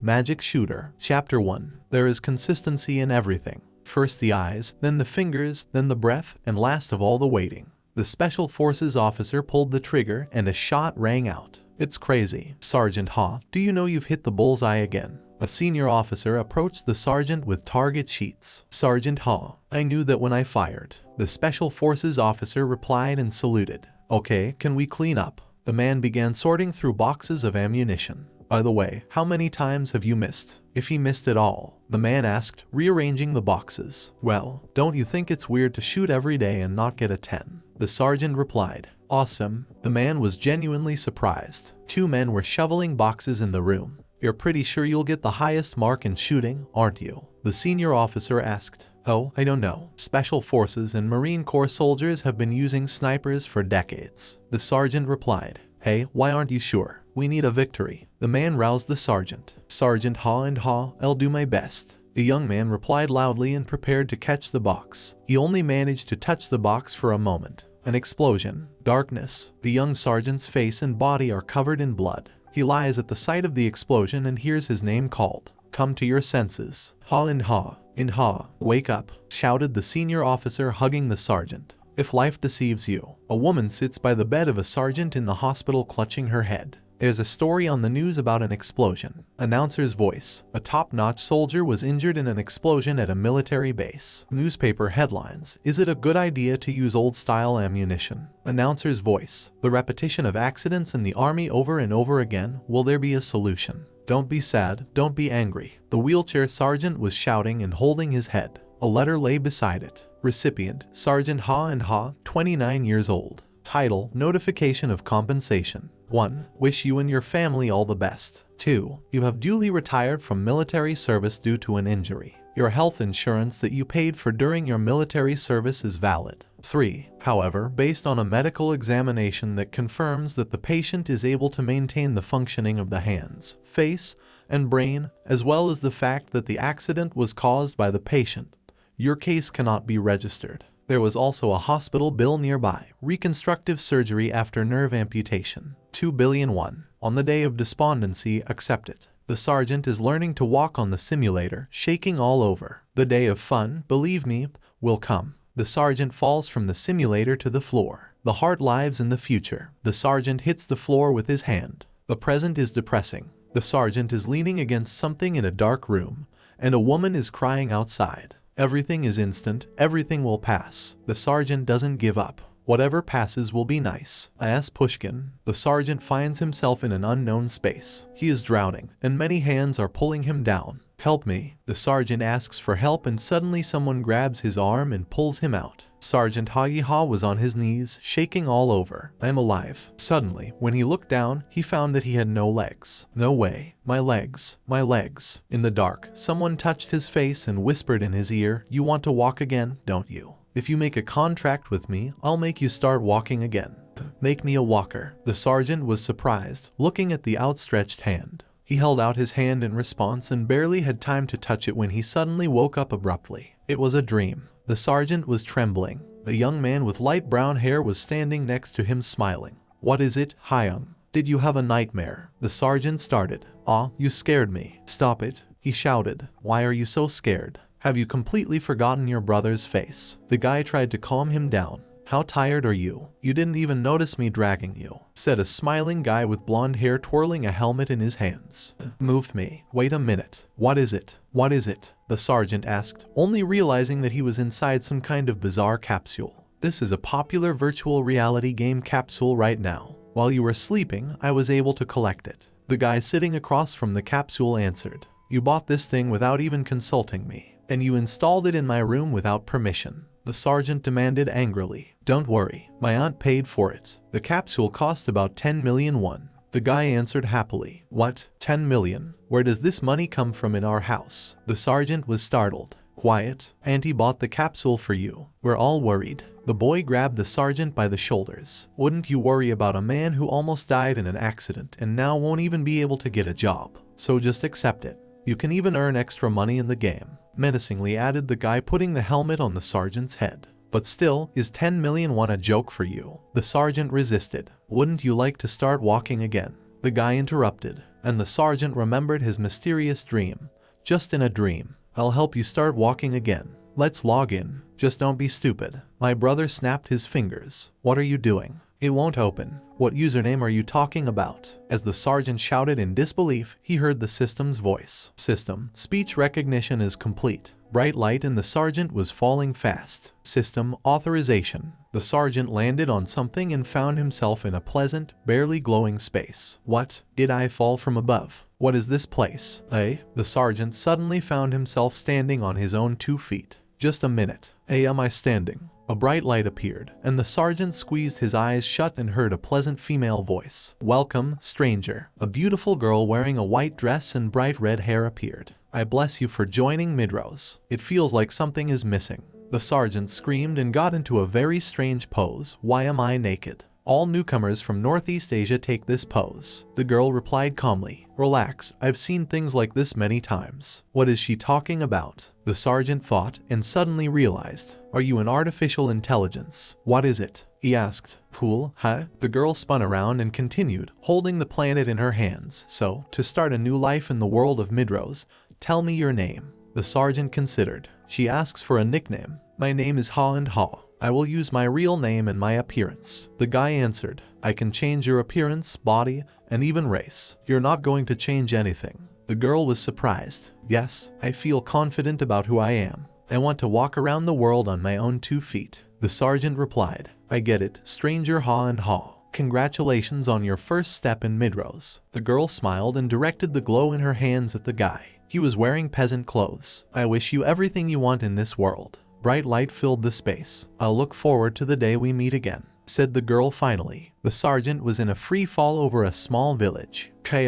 Magic Shooter. Chapter 1. There is consistency in everything. First the eyes, then the fingers, then the breath, and last of all the waiting. The Special Forces officer pulled the trigger and a shot rang out. It's crazy. Sergeant Ha, do you know you've hit the bullseye again? A senior officer approached the sergeant with target sheets. Sergeant Ha, I knew that when I fired. The Special Forces officer replied and saluted. Okay, can we clean up? The man began sorting through boxes of ammunition. By the way, how many times have you missed? If he missed at all, the man asked, rearranging the boxes. Well, don't you think it's weird to shoot every day and not get a 10? The sergeant replied. Awesome. The man was genuinely surprised. Two men were shoveling boxes in the room. You're pretty sure you'll get the highest mark in shooting, aren't you? The senior officer asked. Oh, I don't know. Special Forces and Marine Corps soldiers have been using snipers for decades. The sergeant replied. Hey, why aren't you sure? We need a victory. The man roused the sergeant. Sergeant Ha and Ha, I'll do my best. The young man replied loudly and prepared to catch the box. He only managed to touch the box for a moment. An explosion. Darkness. The young sergeant's face and body are covered in blood. He lies at the site of the explosion and hears his name called. Come to your senses. Ha and Ha. In Ha. Wake up, shouted the senior officer, hugging the sergeant. If life deceives you. A woman sits by the bed of a sergeant in the hospital, clutching her head. There's a story on the news about an explosion. Announcer's voice. A top-notch soldier was injured in an explosion at a military base. Newspaper headlines. Is it a good idea to use old-style ammunition? Announcer's voice. The repetition of accidents in the army over and over again. Will there be a solution? Don't be sad. Don't be angry. The wheelchair sergeant was shouting and holding his head. A letter lay beside it. Recipient. Sergeant Ha and Ha, 29 years old. Title. Notification of compensation. 1. Wish you and your family all the best. 2. You have duly retired from military service due to an injury. Your health insurance that you paid for during your military service is valid. 3. However, based on a medical examination that confirms that the patient is able to maintain the functioning of the hands, face, and brain, as well as the fact that the accident was caused by the patient, your case cannot be registered. There was also a hospital bill nearby. Reconstructive surgery after nerve amputation. 2 billion won. On the day of despondency, accept it. The sergeant is learning to walk on the simulator, shaking all over. The day of fun, believe me, will come. The sergeant falls from the simulator to the floor. The heart lives in the future. The sergeant hits the floor with his hand. The present is depressing. The sergeant is leaning against something in a dark room, and a woman is crying outside. Everything is instant, everything will pass. The sergeant doesn't give up. Whatever passes will be nice. A.S. Pushkin. The sergeant finds himself in an unknown space. He is drowning, and many hands are pulling him down. Help me. The sergeant asks for help and suddenly someone grabs his arm and pulls him out. Sergeant Ha was on his knees, shaking all over. I'm alive. Suddenly, when he looked down, he found that he had no legs. No way. My legs. My legs. In the dark, someone touched his face and whispered in his ear, you want to walk again, don't you? If you make a contract with me, I'll make you start walking again. Make me a walker. The sergeant was surprised, looking at the outstretched hand. He held out his hand in response and barely had time to touch it when he suddenly woke up abruptly. It was a dream. The sergeant was trembling. A young man with light brown hair was standing next to him, smiling. What is it, Hyung? Did you have a nightmare? The sergeant started. Ah, you scared me. Stop it, he shouted. Why are you so scared? Have you completely forgotten your brother's face? The guy tried to calm him down. How tired are you? You didn't even notice me dragging you, said a smiling guy with blonde hair twirling a helmet in his hands. Moved me. Wait a minute. What is it? What is it? The sergeant asked, only realizing that he was inside some kind of bizarre capsule. This is a popular virtual reality game capsule right now. While you were sleeping, I was able to collect it. The guy sitting across from the capsule answered. You bought this thing without even consulting me, and you installed it in my room without permission. The sergeant demanded angrily. Don't worry, my aunt paid for it. The capsule cost about 10 million won. The guy answered happily. What? 10 million? Where does this money come from in our house? The sergeant was startled. Quiet. Auntie bought the capsule for you. We're all worried. The boy grabbed the sergeant by the shoulders. Wouldn't you worry about a man who almost died in an accident and now won't even be able to get a job? So just accept it. You can even earn extra money in the game. Menacingly added the guy, putting the helmet on the sergeant's head. But still, is 10 million won a joke for you? The sergeant resisted. Wouldn't you like to start walking again? The guy interrupted, and the sergeant remembered his mysterious dream. Just in a dream. I'll help you start walking again. Let's log in. Just don't be stupid. My brother snapped his fingers. What are you doing? It won't open. What username are you talking about? As the sergeant shouted in disbelief, he heard the system's voice. System, speech recognition is complete. Bright light and the sergeant was falling fast. System, authorization. The sergeant landed on something and found himself in a pleasant, barely glowing space. What? Did I fall from above? What is this place? The sergeant suddenly found himself standing on his own 2 feet. Just a minute. Am I standing? A bright light appeared, and the sergeant squeezed his eyes shut and heard a pleasant female voice. Welcome, stranger. A beautiful girl wearing a white dress and bright red hair appeared. I bless you for joining Midrose. It feels like something is missing. The sergeant screamed and got into a very strange pose. Why am I naked? All newcomers from Northeast Asia take this pose. The girl replied calmly. Relax, I've seen things like this many times. What is she talking about? The sergeant thought and suddenly realized. Are you an artificial intelligence? What is it? He asked. Cool, huh? The girl spun around and continued, holding the planet in her hands. So, to start a new life in the world of Midrose, tell me your name. The sergeant considered. She asks for a nickname. My name is Ha and Ha. I will use my real name and my appearance. The guy answered. I can change your appearance, body, and even race. You're not going to change anything. The girl was surprised. Yes, I feel confident about who I am. I want to walk around the world on my own 2 feet. The sergeant replied. I get it, stranger Ha and Ha. Congratulations on your first step in Midrose. The girl smiled and directed the glow in her hands at the guy. He was wearing peasant clothes. I wish you everything you want in this world. Bright light filled the space. I'll look forward to the day we meet again, said the girl finally. The sergeant was in a free fall over a small village. I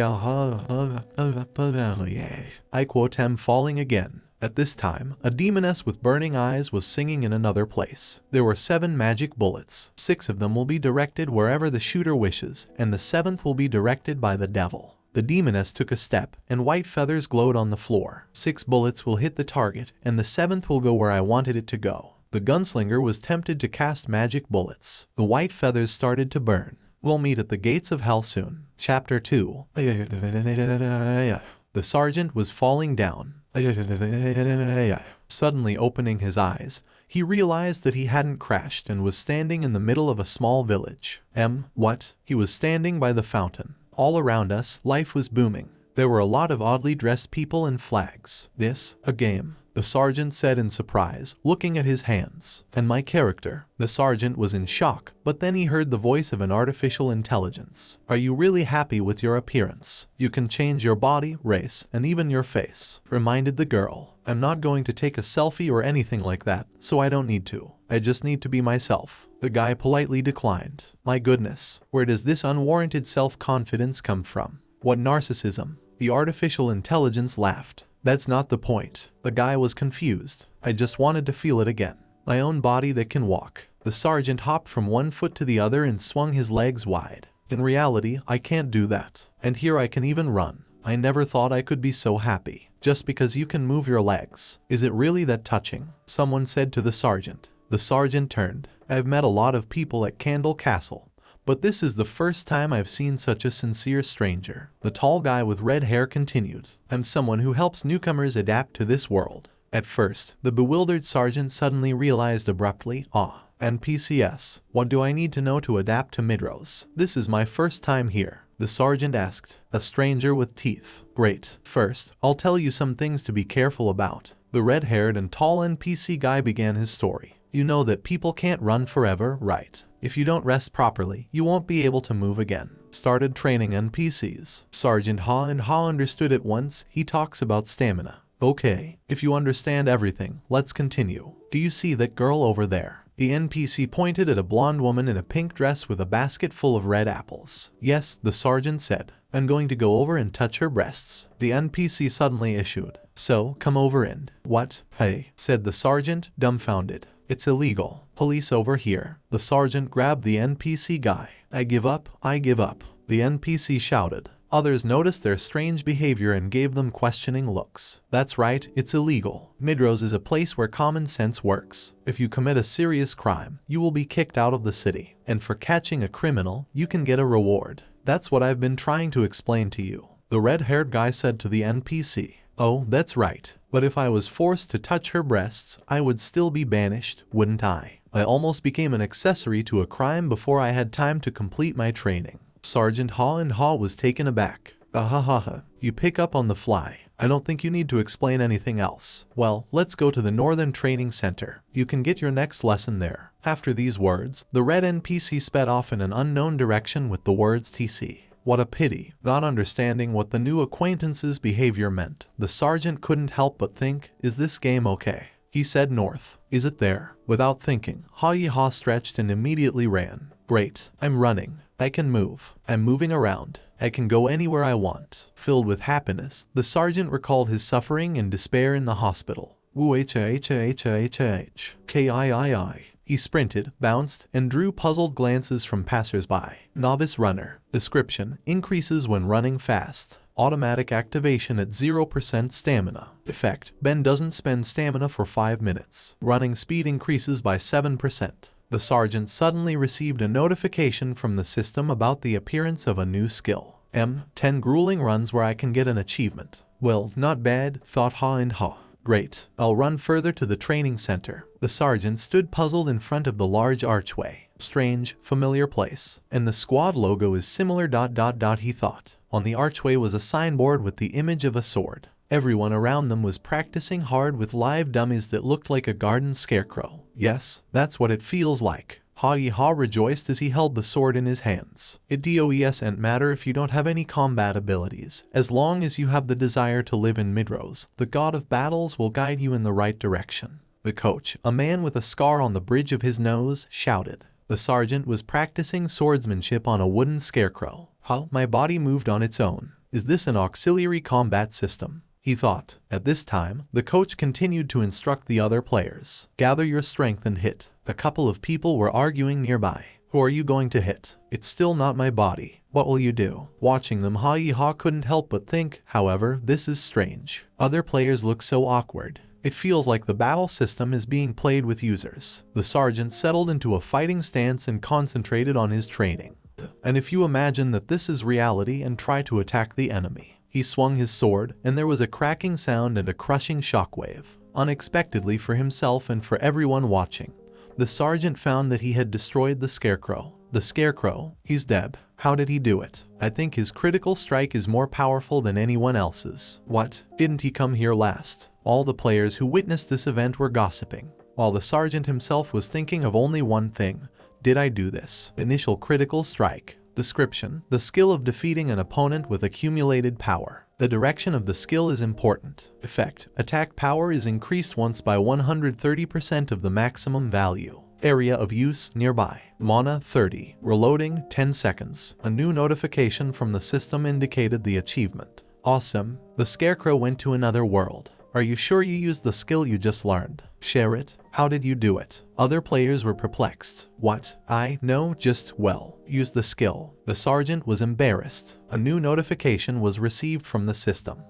quote him falling again. At this time, a demoness with burning eyes was singing in another place. There were 7 magic bullets. 6 of them will be directed wherever the shooter wishes, and the 7th will be directed by the devil. The demoness took a step, and white feathers glowed on the floor. 6 bullets will hit the target, and the 7th will go where I wanted it to go. The gunslinger was tempted to cast magic bullets. The white feathers started to burn. We'll meet at the gates of hell soon. Chapter 2. The sergeant was falling down. Suddenly opening his eyes, he realized that he hadn't crashed and was standing in the middle of a small village. What? He was standing by the fountain. All around us, life was booming. There were a lot of oddly dressed people and flags. This, a game, the sergeant said in surprise, looking at his hands. And my character? The sergeant was in shock, but then he heard the voice of an artificial intelligence. Are you really happy with your appearance? You can change your body, race, and even your face, reminded the girl. I'm not going to take a selfie or anything like that, so I don't need to. I just need to be myself. The guy politely declined. My goodness, where does this unwarranted self-confidence come from? What narcissism? The artificial intelligence laughed. That's not the point. The guy was confused. I just wanted to feel it again. My own body that can walk. The sergeant hopped from one foot to the other and swung his legs wide. In reality, I can't do that. And here I can even run. I never thought I could be so happy. Just because you can move your legs. Is it really that touching? Someone said to the sergeant. The sergeant turned. I've met a lot of people at Candle Castle, but this is the first time I've seen such a sincere stranger. The tall guy with red hair continued. I'm someone who helps newcomers adapt to this world. At first, the bewildered sergeant suddenly realized abruptly, NPCs. What do I need to know to adapt to Midrose? This is my first time here. The sergeant asked. A stranger with teeth. Great. First, I'll tell you some things to be careful about. The red-haired and tall NPC guy began his story. You know that people can't run forever, right? If you don't rest properly, you won't be able to move again. Started training NPCs. Sergeant Ha and Ha understood at once. He talks about stamina. Okay, if you understand everything, let's continue. Do you see that girl over there? The NPC pointed at a blonde woman in a pink dress with a basket full of red apples. Yes, the sergeant said. I'm going to go over and touch her breasts. The NPC suddenly issued. So, come over and... What? Hey, said the sergeant, dumbfounded. It's illegal. Police over here. The sergeant grabbed the NPC guy. I give up, I give up. The NPC shouted. Others noticed their strange behavior and gave them questioning looks. That's right, it's illegal. Midrose is a place where common sense works. If you commit a serious crime, you will be kicked out of the city. And for catching a criminal, you can get a reward. That's what I've been trying to explain to you, the red-haired guy said to the NPC. Oh, that's right. But if I was forced to touch her breasts, I would still be banished, wouldn't I? I almost became an accessory to a crime before I had time to complete my training. Sergeant Haw and Haw was taken aback. Ahahaha, you pick up on the fly. I don't think you need to explain anything else. Well, let's go to the Northern Training Center. You can get your next lesson there. After these words, the red NPC sped off in an unknown direction with the words TC. What a pity. Not understanding what the new acquaintance's behavior meant, the sergeant couldn't help but think, is this game okay? He said north. Is it there? Without thinking, Haw stretched and immediately ran. Great. I'm running. I can move. I'm moving around. I can go anywhere I want. Filled with happiness, the sergeant recalled his suffering and despair in the hospital. Woo-h-h-h-h-h-h-k-i-i-i. He sprinted, bounced, and drew puzzled glances from passers-by. Novice runner. Description: increases when running fast. Automatic activation at 0% stamina. Effect: Ben doesn't spend stamina for 5 minutes. Running speed increases by 7%. The sergeant suddenly received a notification from the system about the appearance of a new skill. 10 grueling runs where I can get an achievement. Well, not bad, thought Haw and Haw. Great, I'll run further to the training center. The sergeant stood puzzled in front of the large archway. Strange, familiar place. And the squad logo is similar ... he thought. On the archway was a signboard with the image of a sword. Everyone around them was practicing hard with live dummies that looked like a garden scarecrow. Yes, that's what it feels like. Haw rejoiced as he held the sword in his hands. It doesn't matter if you don't have any combat abilities. As long as you have the desire to live in Midrose, the god of battles will guide you in the right direction. The coach, a man with a scar on the bridge of his nose, shouted. The sergeant was practicing swordsmanship on a wooden scarecrow. My body moved on its own. Is this an auxiliary combat system? He thought. At this time, the coach continued to instruct the other players. Gather your strength and hit. A couple of people were arguing nearby. Who are you going to hit? It's still not my body. What will you do? Watching them, Haw couldn't help but think, however, this is strange. Other players look so awkward. It feels like the battle system is being played with users. The sergeant settled into a fighting stance and concentrated on his training. And if you imagine that this is reality and try to attack the enemy. He swung his sword, and there was a cracking sound and a crushing shockwave. Unexpectedly for himself and for everyone watching, the sergeant found that he had destroyed the scarecrow. The scarecrow? He's dead. How did he do it? I think his critical strike is more powerful than anyone else's. What? Didn't he come here last? All the players who witnessed this event were gossiping, while the sergeant himself was thinking of only one thing. Did I do this? Initial critical strike. Description: the skill of defeating an opponent with accumulated power. The direction of the skill is important. Effect: attack power is increased once by 130% of the maximum value. Area of use nearby. Mana 30. Reloading 10 seconds. A new notification from the system indicated the achievement. Awesome. The scarecrow went to another world. Are you sure you used the skill you just learned? Share it. How did you do it? Other players were perplexed. What? No, just, use the skill. The sergeant was embarrassed. A new notification was received from the system.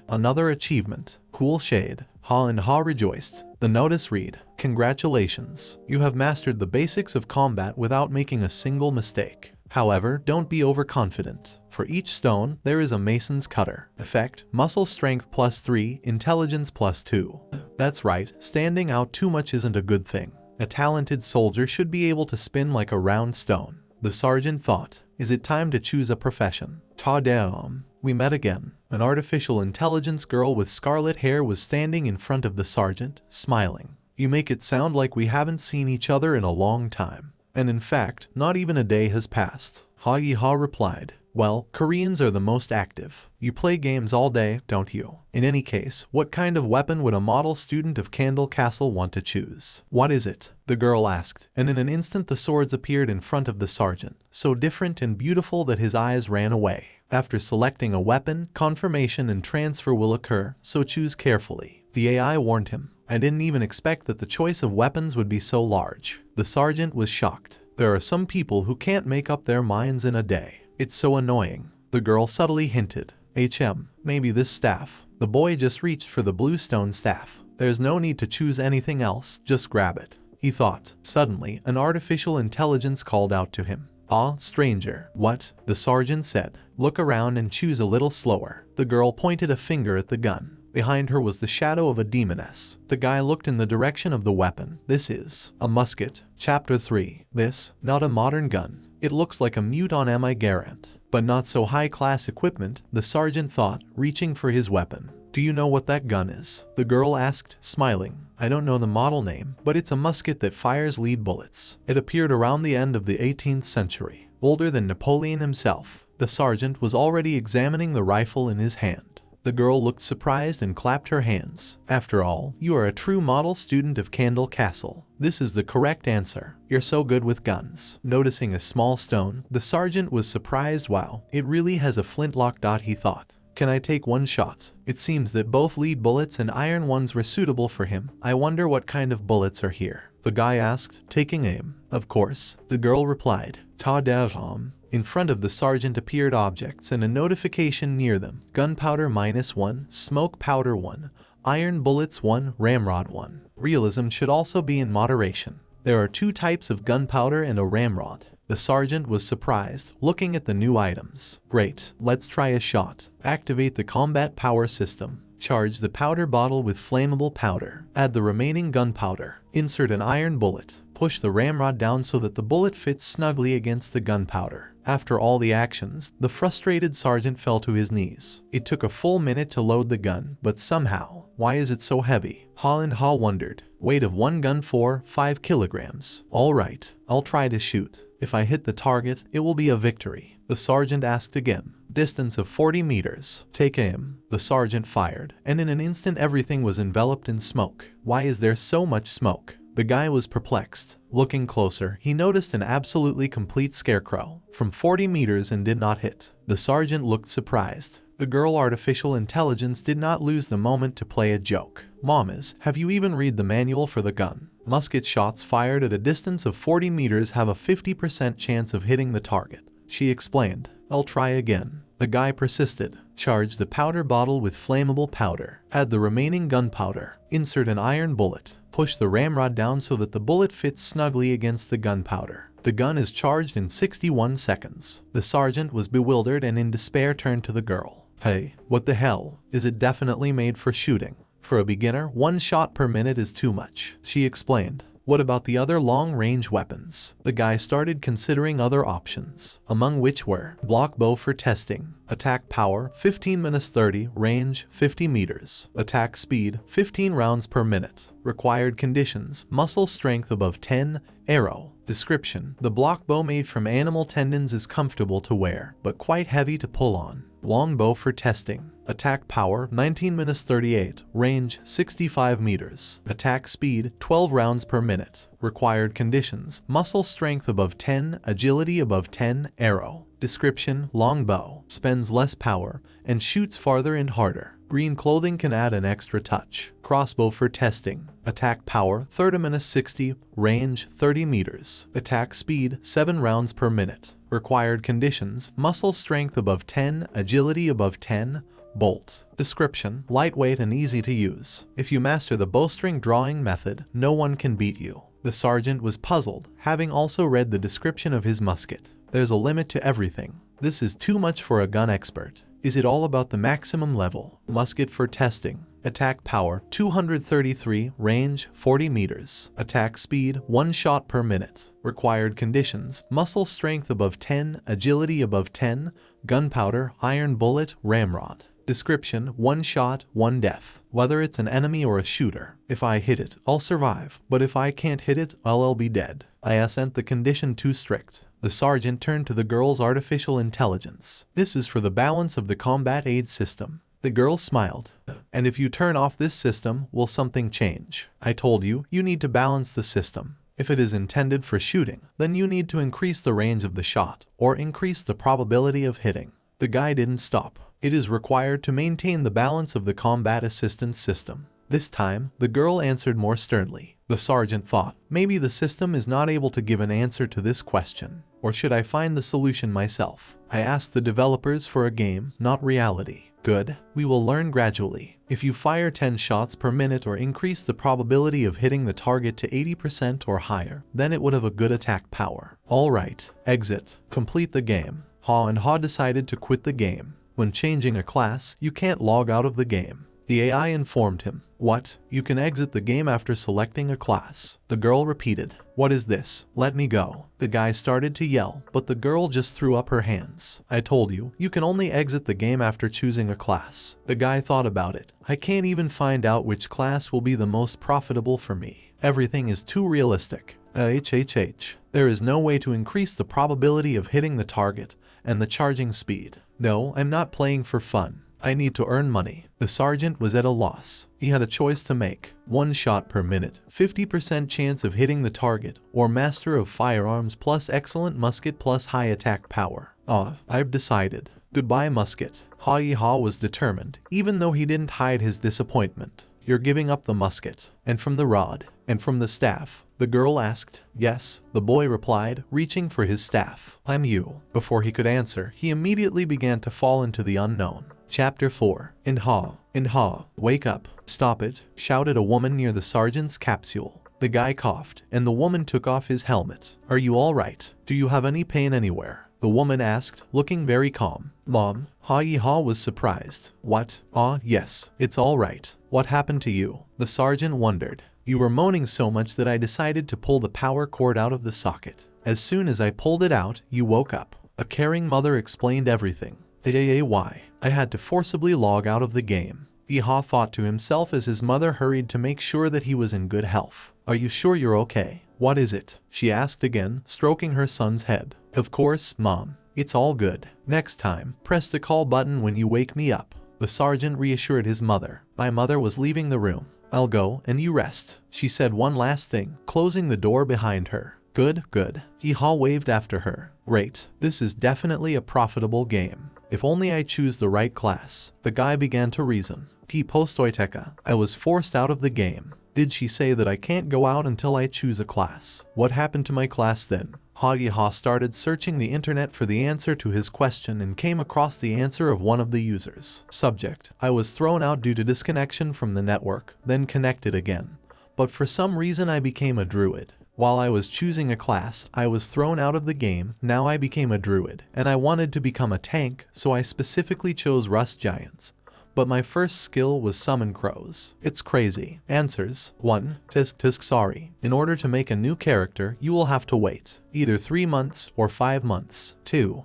Another achievement. Cool shade. Haw and Haw rejoiced. The notice read, congratulations. You have mastered the basics of combat without making a single mistake. However, don't be overconfident. For each stone, there is a mason's cutter. Effect: muscle strength +3, intelligence +2. That's right, standing out too much isn't a good thing. A talented soldier should be able to spin like a round stone. The sergeant thought, is it time to choose a profession? Ta-damn. We met again. An artificial intelligence girl with scarlet hair was standing in front of the sergeant, smiling. You make it sound like we haven't seen each other in a long time. And in fact, not even a day has passed. Haw replied. Well, Koreans are the most active. You play games all day, don't you? In any case, what kind of weapon would a model student of Candle Castle want to choose? What is it? The girl asked, and in an instant the swords appeared in front of the sergeant, so different and beautiful that his eyes ran away. After selecting a weapon, confirmation and transfer will occur, so choose carefully. The AI warned him. I didn't even expect that the choice of weapons would be so large. The sergeant was shocked. There are some people who can't make up their minds in a day. It's so annoying. The girl subtly hinted. Maybe this staff. The boy just reached for the blue stone staff. There's no need to choose anything else, just grab it. He thought. Suddenly, an artificial intelligence called out to him. "Ah, stranger." "What?" the sergeant said. "Look around and choose a little slower." The girl pointed a finger at the gun. Behind her was the shadow of a demoness. The guy looked in the direction of the weapon. "This is a musket." Chapter 3. This, not a modern gun. It looks like a mute on Mi Garant, but not so high-class equipment, the sergeant thought, reaching for his weapon. "Do you know what that gun is?" the girl asked, smiling. "I don't know the model name, but it's a musket that fires lead bullets. It appeared around the end of the 18th century. Older than Napoleon himself." The sergeant was already examining the rifle in his hand. The girl looked surprised and clapped her hands. "After all, you are a true model student of Candle Castle. This is the correct answer. You're so good with guns." Noticing a small stone, the sergeant was surprised. "Wow, it really has a flintlock." He thought. "Can I take one shot?" It seems that both lead bullets and iron ones were suitable for him. "I wonder what kind of bullets are here?" the guy asked, taking aim. "Of course," the girl replied. "Ta dehom." In front of the sergeant appeared objects and a notification near them. Gunpowder -1, smoke powder 1, iron bullets 1, ramrod 1. Realism should also be in moderation. There are 2 types of gunpowder and a ramrod. The sergeant was surprised, looking at the new items. "Great, let's try a shot." Activate the combat power system. Charge the powder bottle with flammable powder. Add the remaining gunpowder. Insert an iron bullet. Push the ramrod down so that the bullet fits snugly against the gunpowder. After all the actions, the frustrated sergeant fell to his knees. It took a full minute to load the gun, but somehow, why is it so heavy? Ha and Ha wondered. Weight of one gun 5 kilograms. "All right, I'll try to shoot. If I hit the target, it will be a victory." The sergeant asked again. "Distance of 40 meters. Take aim." The sergeant fired, and in an instant everything was enveloped in smoke. "Why is there so much smoke?" The guy was perplexed. Looking closer, he noticed an absolutely complete scarecrow from 40 meters and did not hit. The sergeant looked surprised. The girl artificial intelligence did not lose the moment to play a joke. "Mamas, have you even read the manual for the gun? Musket shots fired at a distance of 40 meters have a 50% chance of hitting the target," she explained. "I'll try again." The guy persisted. Charge the powder bottle with flammable powder. Add the remaining gunpowder. Insert an iron bullet. Push the ramrod down so that the bullet fits snugly against the gunpowder. The gun is charged in 61 seconds. The sergeant was bewildered and in despair turned to the girl. "Hey, what the hell? Is it definitely made for shooting? For a beginner, 1 shot per minute is too much," she explained. "What about the other long-range weapons?" The guy started considering other options, among which were block bow for testing, attack power 15-30, range 50 meters, attack speed 15 rounds per minute, required conditions, muscle strength above 10, arrow. Description: the block bow made from animal tendons is comfortable to wear, but quite heavy to pull on. Long bow for testing. Attack power 19-38, range 65 meters, attack speed 12 rounds per minute, required conditions, muscle strength above 10, agility above 10, arrow. Description: long bow, spends less power, and shoots farther and harder. Green clothing can add an extra touch. Crossbow for testing. Attack power 30-60, range 30 meters, attack speed 7 rounds per minute. Required conditions, muscle strength above 10, agility above 10, bolt. Description: lightweight and easy to use. If you master the bowstring drawing method, no one can beat you. The sergeant was puzzled, having also read the description of his musket. There's a limit to everything. This is too much for a gun expert. Is it all about the maximum level? Musket for testing. Attack power 233, range 40 meters, attack speed 1 shot per minute. Required conditions, muscle strength above 10, agility above 10, gunpowder, iron bullet, ramrod. Description: 1 shot, 1 death. Whether it's an enemy or a shooter. If I hit it, I'll survive, but if I can't hit it, I'll be dead. I isn't the condition too strict. The sergeant turned to the girl's artificial intelligence. This is for the balance of the combat aid system. The girl smiled. And if you turn off this system, will something change? I told you, you need to balance the system. If it is intended for shooting, then you need to increase the range of the shot, or increase the probability of hitting. The guy didn't stop. It is required to maintain the balance of the combat assistance system. This time, the girl answered more sternly. The sergeant thought, maybe the system is not able to give an answer to this question. Or should I find the solution myself? I asked the developers for a game, not reality. Good. We will learn gradually. If you fire 10 shots per minute or increase the probability of hitting the target to 80% or higher, then it would have a good attack power. Alright. Exit. Complete the game. Ha and Ha decided to quit the game. When changing a class, you can't log out of the game. The AI informed him. What? You can exit the game after selecting a class. The girl repeated. What is this? Let me go. The guy started to yell, but the girl just threw up her hands. I told you, you can only exit the game after choosing a class. The guy thought about it. I can't even find out which class will be the most profitable for me. Everything is too realistic. There is no way to increase the probability of hitting the target and the charging speed. No, I'm not playing for fun. I need to earn money. The sergeant was at a loss. He had a choice to make. 1 shot per minute, 50% chance of hitting the target, or master of firearms plus excellent musket plus high attack power. I've decided. Goodbye musket. Ha was determined, even though he didn't hide his disappointment. You're giving up the musket, and from the rod, and from the staff. The girl asked. Yes, the boy replied, reaching for his staff. I'm you. Before he could answer, he immediately began to fall into the unknown. Chapter 4. In Ha, wake up. Stop it, shouted a woman near the sergeant's capsule. The guy coughed, and the woman took off his helmet. Are you alright? Do you have any pain anywhere? The woman asked, looking very calm. Mom, Ha was surprised. What? Yes, it's alright. What happened to you? The sergeant wondered. You were moaning so much that I decided to pull the power cord out of the socket. As soon as I pulled it out, you woke up. A caring mother explained everything. Why? I had to forcibly log out of the game. Ha thought to himself as his mother hurried to make sure that he was in good health. Are you sure you're okay? What is it? She asked again, stroking her son's head. Of course, Mom. It's all good. Next time, press the call button when you wake me up. The sergeant reassured his mother. My mother was leaving the room. I'll go and you rest. She said one last thing, closing the door behind her. Good. Ha waved after her. Great. This is definitely a profitable game. If only I choose the right class. The guy began to reason. I was forced out of the game. Did she say that I can't go out until I choose a class? What happened to my class then? Ha started searching the internet for the answer to his question and came across the answer of one of the users. Subject: I was thrown out due to disconnection from the network, then connected again. But for some reason I became a druid. While I was choosing a class, I was thrown out of the game. Now I became a druid, and I wanted to become a tank, so I specifically chose rust giants. But my first skill was summon crows. It's crazy. Answers: 1. Tisk sorry. In order to make a new character, you will have to wait either 3 months or 5 months. 2.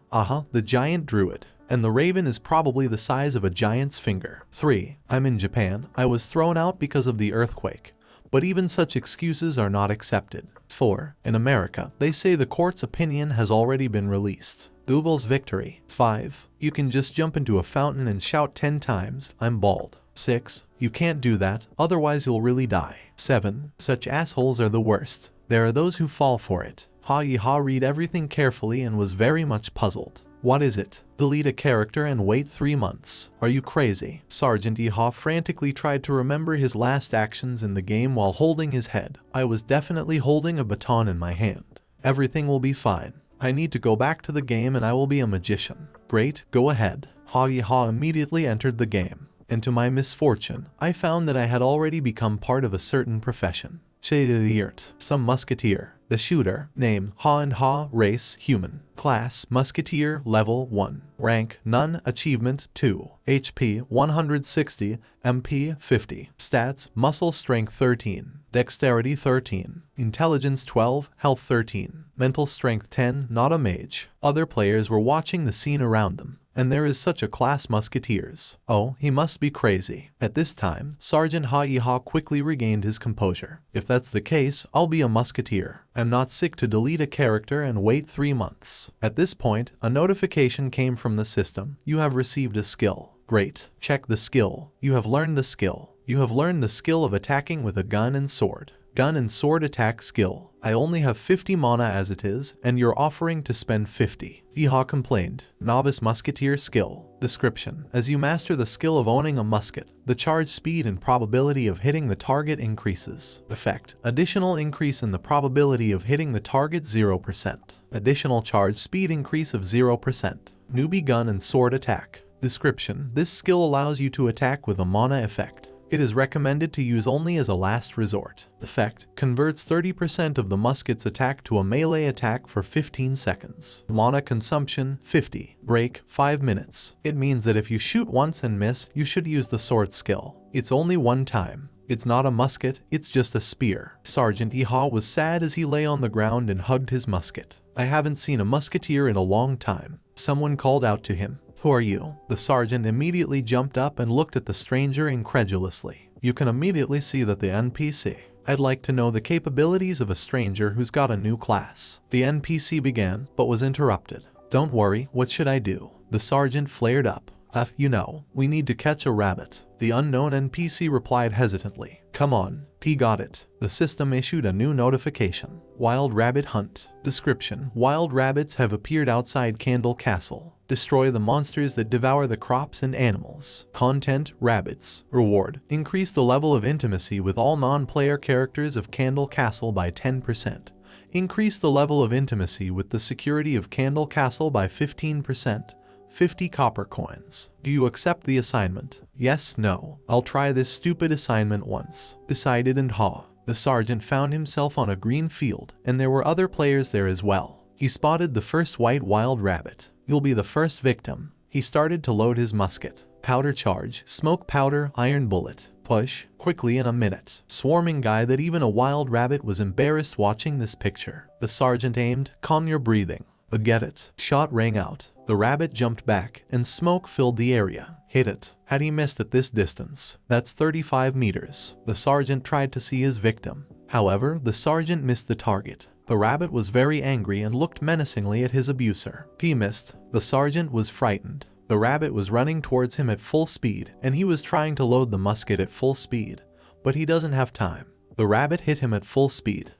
The giant druid. And the raven is probably the size of a giant's finger. 3. I'm in Japan. I was thrown out because of the earthquake. But even such excuses are not accepted. 4. In America, they say the court's opinion has already been released. Google's victory. 5. You can just jump into a fountain and shout 10 times, I'm bald. 6. You can't do that, otherwise you'll really die. 7. Such assholes are the worst. There are those who fall for it. Ha read everything carefully and was very much puzzled. What is it? Delete a character and wait 3 months. Are you crazy? Sergeant Ha frantically tried to remember his last actions in the game while holding his head. I was definitely holding a baton in my hand. Everything will be fine. I need to go back to the game and I will be a magician. Great, go ahead. Ha immediately entered the game. And to my misfortune, I found that I had already become part of a certain profession. Some musketeer. The shooter. Name: Ha. Race: human. Class: musketeer. Level 1. Rank: none. Achievement: 2. HP: 160. MP: 50. Stats: muscle strength 13. Dexterity 13. Intelligence 12. Health 13. Mental strength 10. Not a mage. Other players were watching the scene around them. And there is such a class, musketeers. Oh, he must be crazy. At this time, Sergeant Ha quickly regained his composure. If that's the case, I'll be a musketeer. I'm not sick to delete a character and wait 3 months. At this point, a notification came from the system. You have received a skill. Great. Check the skill. You have learned the skill. You have learned the skill of attacking with a gun and sword. Gun and sword attack skill. I only have 50 mana as it is, and you're offering to spend 50. Ha complained. Novice musketeer skill. Description: as you master the skill of owning a musket, the charge speed and probability of hitting the target increases. Effect: additional increase in the probability of hitting the target 0%. Additional charge speed increase of 0%. Newbie gun and sword attack. Description: this skill allows you to attack with a mana effect. It is recommended to use only as a last resort. Effect: converts 30% of the musket's attack to a melee attack for 15 seconds. Mana consumption 50. Break 5 minutes. It means that if you shoot once and miss, you should use the sword skill. It's only one time. It's not a musket, it's just a spear. Sergeant Iha was sad as he lay on the ground and hugged his musket. I haven't seen a musketeer in a long time. Someone called out to him. Who are you? The sergeant immediately jumped up and looked at the stranger incredulously. You can immediately see that the NPC. I'd like to know the capabilities of a stranger who's got a new class. The NPC began, but was interrupted. Don't worry, what should I do? The sergeant flared up. You know, we need to catch a rabbit. The unknown NPC replied hesitantly. Come on, P got it. The system issued a new notification. Wild rabbit hunt. Description: wild rabbits have appeared outside Candle Castle. Destroy the monsters that devour the crops and animals. Content: rabbits. Reward: increase the level of intimacy with all non-player characters of Candle Castle by 10%. Increase the level of intimacy with the security of Candle Castle by 15%. 50 copper coins. Do you accept the assignment? Yes, no. I'll try this stupid assignment once. Decided and ha. The sergeant found himself on a green field, and there were other players there as well. He spotted the first white wild rabbit. You'll be the first victim. He started to load his musket. Powder charge, smoke powder, iron bullet. Push, quickly in a minute. Swarming guy that even a wild rabbit was embarrassed watching this picture. The sergeant aimed, calm your breathing. But get it. Shot rang out. The rabbit jumped back, and smoke filled the area. Hit it. Had he missed at this distance? That's 35 meters. The sergeant tried to see his victim. However, the sergeant missed the target. The rabbit was very angry and looked menacingly at his abuser. He missed. The sergeant was frightened. The rabbit was running towards him at full speed, and he was trying to load the musket at full speed. But he doesn't have time. The rabbit hit him at full speed.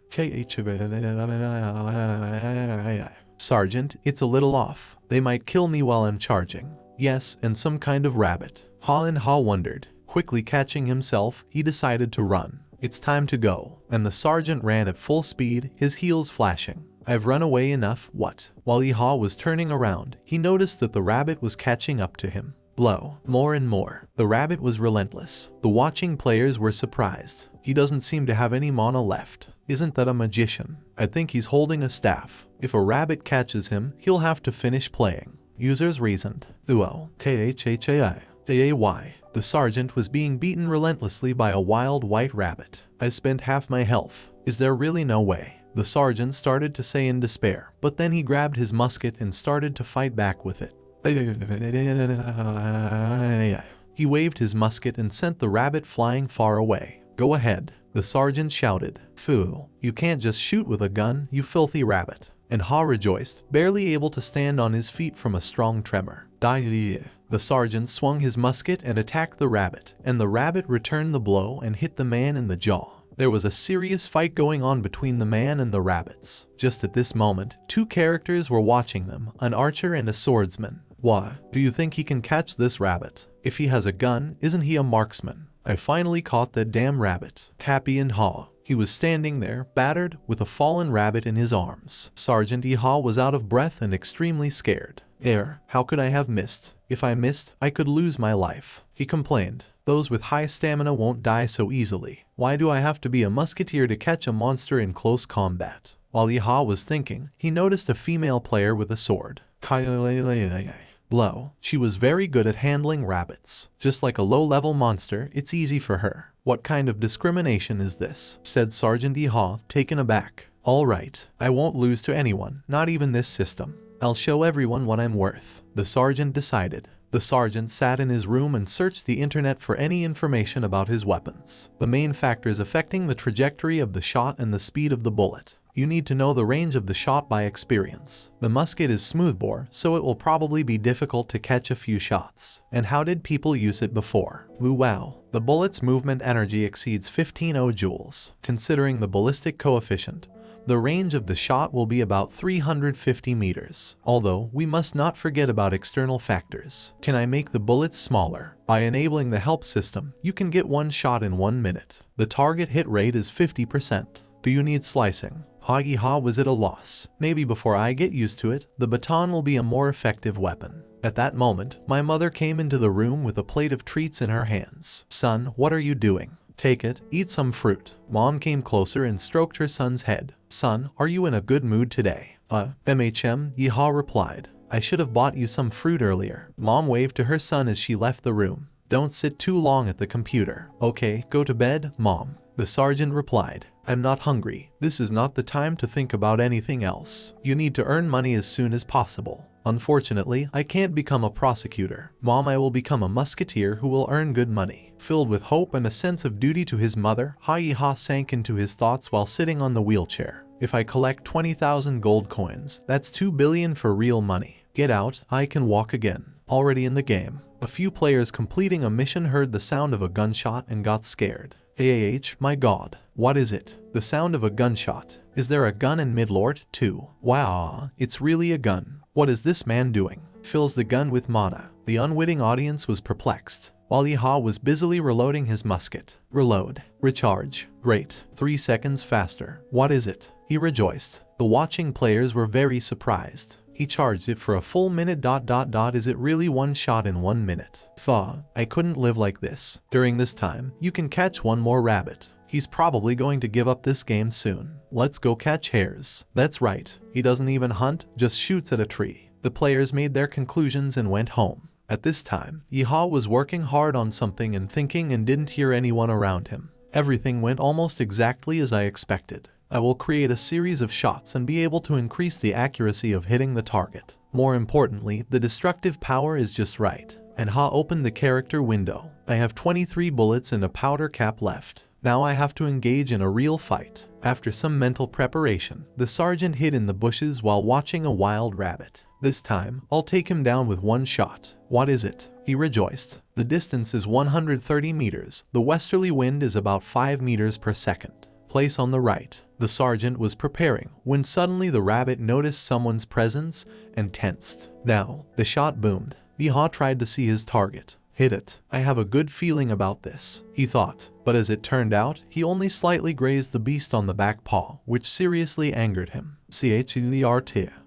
Sergeant, it's a little off. They might kill me while I'm charging. Yes, and some kind of rabbit. Ha and Ha wondered. Quickly catching himself, he decided to run. It's time to go. And the sergeant ran at full speed, his heels flashing. I've run away enough, what? While Iha was turning around, he noticed that the rabbit was catching up to him. Blow. More and more. The rabbit was relentless. The watching players were surprised. He doesn't seem to have any mana left. Isn't that a magician? I think he's holding a staff. If a rabbit catches him, he'll have to finish playing. Users reasoned. Uo. Khai. The sergeant was being beaten relentlessly by a wild white rabbit. I spent half my health. Is there really no way? The sergeant started to say in despair, but then he grabbed his musket and started to fight back with it. He waved his musket and sent the rabbit flying far away. Go ahead, the sergeant shouted. Fool, you can't just shoot with a gun, you filthy rabbit. And Ha rejoiced, barely able to stand on his feet from a strong tremor. The sergeant swung his musket and attacked the rabbit, and the rabbit returned the blow and hit the man in the jaw. There was a serious fight going on between the man and the rabbits. Just at this moment, two characters were watching them, an archer and a swordsman. Why, do you think he can catch this rabbit? If he has a gun, isn't he a marksman? I finally caught that damn rabbit. Happy and Ha. He was standing there, battered, with a fallen rabbit in his arms. Sergeant Iha was out of breath and extremely scared. How could I have missed? If I missed, I could lose my life. He complained. Those with high stamina won't die so easily. Why do I have to be a musketeer to catch a monster in close combat? While Iha was thinking, he noticed a female player with a sword. Blow. She was very good at handling rabbits. Just like a low-level monster, it's easy for her. What kind of discrimination is this? Said Sergeant Iha, taken aback. All right, I won't lose to anyone, not even this system. I'll show everyone what I'm worth, the sergeant decided. The sergeant sat in his room and searched the internet for any information about his weapons. The main factors affecting the trajectory of the shot and the speed of the bullet. You need to know the range of the shot by experience. The musket is smoothbore, so it will probably be difficult to catch a few shots. And how did people use it before? Wow. The bullet's movement energy exceeds 1500 joules. Considering the ballistic coefficient, the range of the shot will be about 350 meters. Although, we must not forget about external factors. Can I make the bullets smaller? By enabling the help system, you can get one shot in 1 minute. The target hit rate is 50%. Do you need slicing? Ha was at a loss. Maybe before I get used to it, the baton will be a more effective weapon. At that moment, my mother came into the room with a plate of treats in her hands. Son, what are you doing? Take it, eat some fruit. Mom came closer and stroked her son's head. Son, are you in a good mood today? Yeehaw replied. I should have bought you some fruit earlier. Mom waved to her son as she left the room. Don't sit too long at the computer. Okay, go to bed, Mom. The sergeant replied. I'm not hungry. This is not the time to think about anything else. You need to earn money as soon as possible. Unfortunately, I can't become a prosecutor. Mom, I will become a musketeer who will earn good money. Filled with hope and a sense of duty to his mother, Yeehaw sank into his thoughts while sitting on the wheelchair. If I collect 20,000 gold coins, that's 2 billion for real money. Get out, I can walk again. Already in the game. A few players completing a mission heard the sound of a gunshot and got scared. My god. What is it? The sound of a gunshot. Is there a gun in Midlord too? Wow, it's really a gun. What is this man doing? Fills the gun with mana. The unwitting audience was perplexed, while Yeehaw was busily reloading his musket. Reload. Recharge. Great. 3 seconds faster. What is it? He rejoiced. The watching players were very surprised. He charged it for a full minute. Is it really one shot in 1 minute? I couldn't live like this. During this time, you can catch one more rabbit. He's probably going to give up this game soon. Let's go catch hares. That's right. He doesn't even hunt, just shoots at a tree. The players made their conclusions and went home. At this time, Yeehaw was working hard on something and thinking and didn't hear anyone around him. Everything went almost exactly as I expected. I will create a series of shots and be able to increase the accuracy of hitting the target. More importantly, the destructive power is just right. And Ha opened the character window. I have 23 bullets and a powder cap left. Now I have to engage in a real fight. After some mental preparation, the sergeant hid in the bushes while watching a wild rabbit. This time, I'll take him down with one shot. What is it? He rejoiced. The distance is 130 meters. The westerly wind is about 5 meters per second. Place on the right. The sergeant was preparing when suddenly the rabbit noticed someone's presence and tensed. Now, the shot boomed. Yeehaw tried to see his target. Hit it. I have a good feeling about this, he thought. But as it turned out, he only slightly grazed the beast on the back paw, which seriously angered him.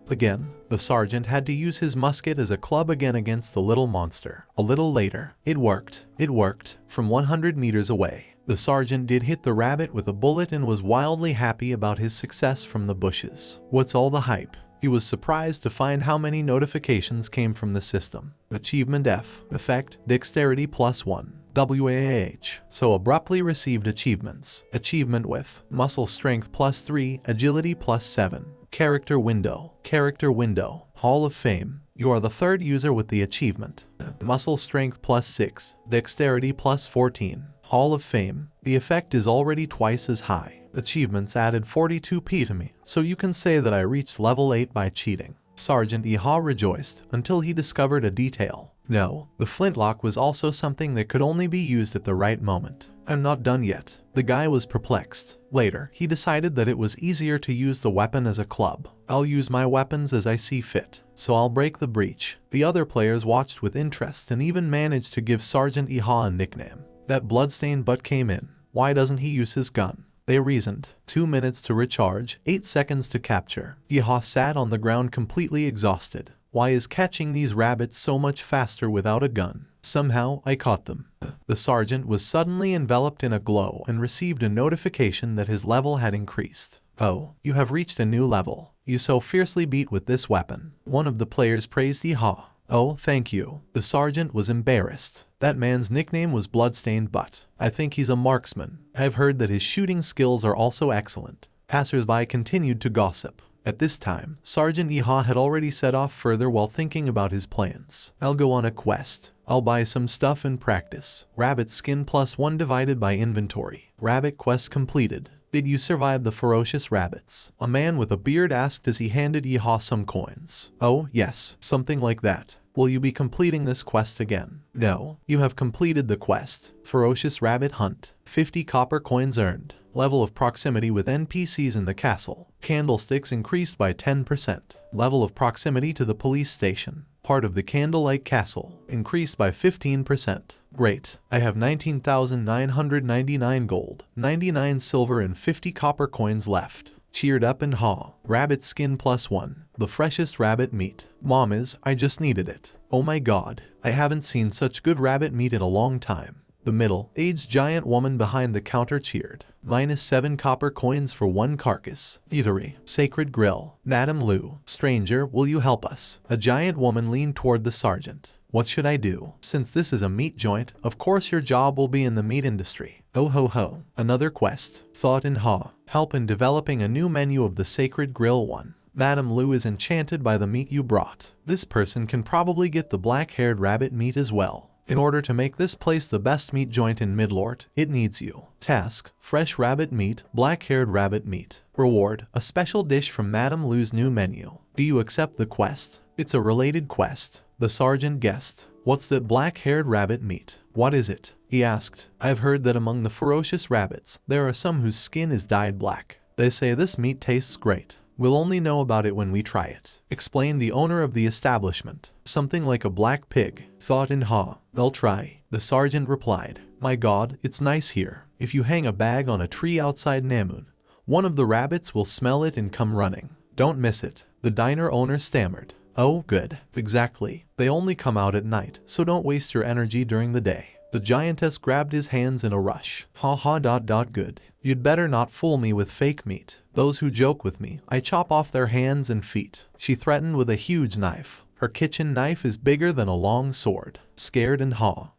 Again, the sergeant had to use his musket as a club again against the little monster. A little later, it worked. It worked. From 100 meters away, the sergeant did hit the rabbit with a bullet and was wildly happy about his success from the bushes. What's all the hype? He was surprised to find how many notifications came from the system. Achievement F. Effect, Dexterity +1. WAH. So abruptly received achievements. Achievement with Muscle Strength +3, Agility +7. Character Window. Character Window. Hall of Fame. You are the third user with the achievement. Muscle Strength +6, Dexterity +14. Hall of Fame. The effect is already twice as high. Achievements added 42p to me, so you can say that I reached level 8 by cheating. Sergeant Yeehaw rejoiced until he discovered a detail. No, the flintlock was also something that could only be used at the right moment. I'm not done yet. The guy was perplexed. Later, he decided that it was easier to use the weapon as a club. I'll use my weapons as I see fit, so I'll break the breach. The other players watched with interest and even managed to give Sergeant Yeehaw a nickname. That bloodstained butt came in. Why doesn't he use his gun? They reasoned. 2 minutes to recharge, 8 seconds to capture. Yeehaw sat on the ground completely exhausted. Why is catching these rabbits so much faster without a gun? Somehow, I caught them. The sergeant was suddenly enveloped in a glow and received a notification that his level had increased. Oh, you have reached a new level. You so fiercely beat with this weapon. One of the players praised Yeehaw. Oh, thank you. The sergeant was embarrassed. That man's nickname was Bloodstained Butt. I think he's a marksman. I've heard that his shooting skills are also excellent. Passers-by continued to gossip. At this time, Sergeant Yeehaw had already set off further while thinking about his plans. I'll go on a quest. I'll buy some stuff and practice. Rabbit skin +1 divided by inventory. Rabbit quest completed. Did you survive the ferocious rabbits? A man with a beard asked as he handed Yeehaw some coins. Oh, yes, something like that. Will you be completing this quest again? No, you have completed the quest. Ferocious Rabbit Hunt. 50 copper coins earned. Level of proximity with NPCs in the castle. Candlesticks increased by 10%. Level of proximity to the police station. Part of the Candlelight Castle increased by 15%. Great. I have 19,999 gold, 99 silver and 50 copper coins left. cheered up and haw. Rabbit skin +1. The freshest rabbit meat. Mom is, I just needed it. Oh my god, I haven't seen such good rabbit meat in a long time. The middle-aged giant woman behind the counter cheered. -7 copper coins for 1 carcass. Eatery. Sacred Grill. Madam Lou. Stranger, will you help us? A giant woman leaned toward the sergeant. What should I do? Since this is a meat joint, of course your job will be in the meat industry. Oh ho ho. Another quest. Thought and haw. Help in developing a new menu of the Sacred Grill one. Madam Lou is enchanted by the meat you brought. This person can probably get the black-haired rabbit meat as well. In order to make this place the best meat joint in Midlort, it needs you. Task: fresh rabbit meat, black-haired rabbit meat. Reward: a special dish from Madam Lou's new menu. Do you accept the quest? It's a related quest. The sergeant guessed. What's that black-haired rabbit meat? What is it? He asked. I've heard that among the ferocious rabbits, there are some whose skin is dyed black. They say this meat tastes great. We'll only know about it when we try it, explained the owner of the establishment. Something like a black pig. Thought and haw. They'll try. The sergeant replied. My god, it's nice here. If you hang a bag on a tree outside Namun, one of the rabbits will smell it and come running. Don't miss it. The diner owner stammered. Oh, good. Exactly. They only come out at night, so don't waste your energy during the day. The giantess grabbed his hands in a rush. Ha ha. Good. You'd better not fool me with fake meat. Those who joke with me, I chop off their hands and feet. She threatened with a huge knife. Her kitchen knife is bigger than a long sword. Scared and haw.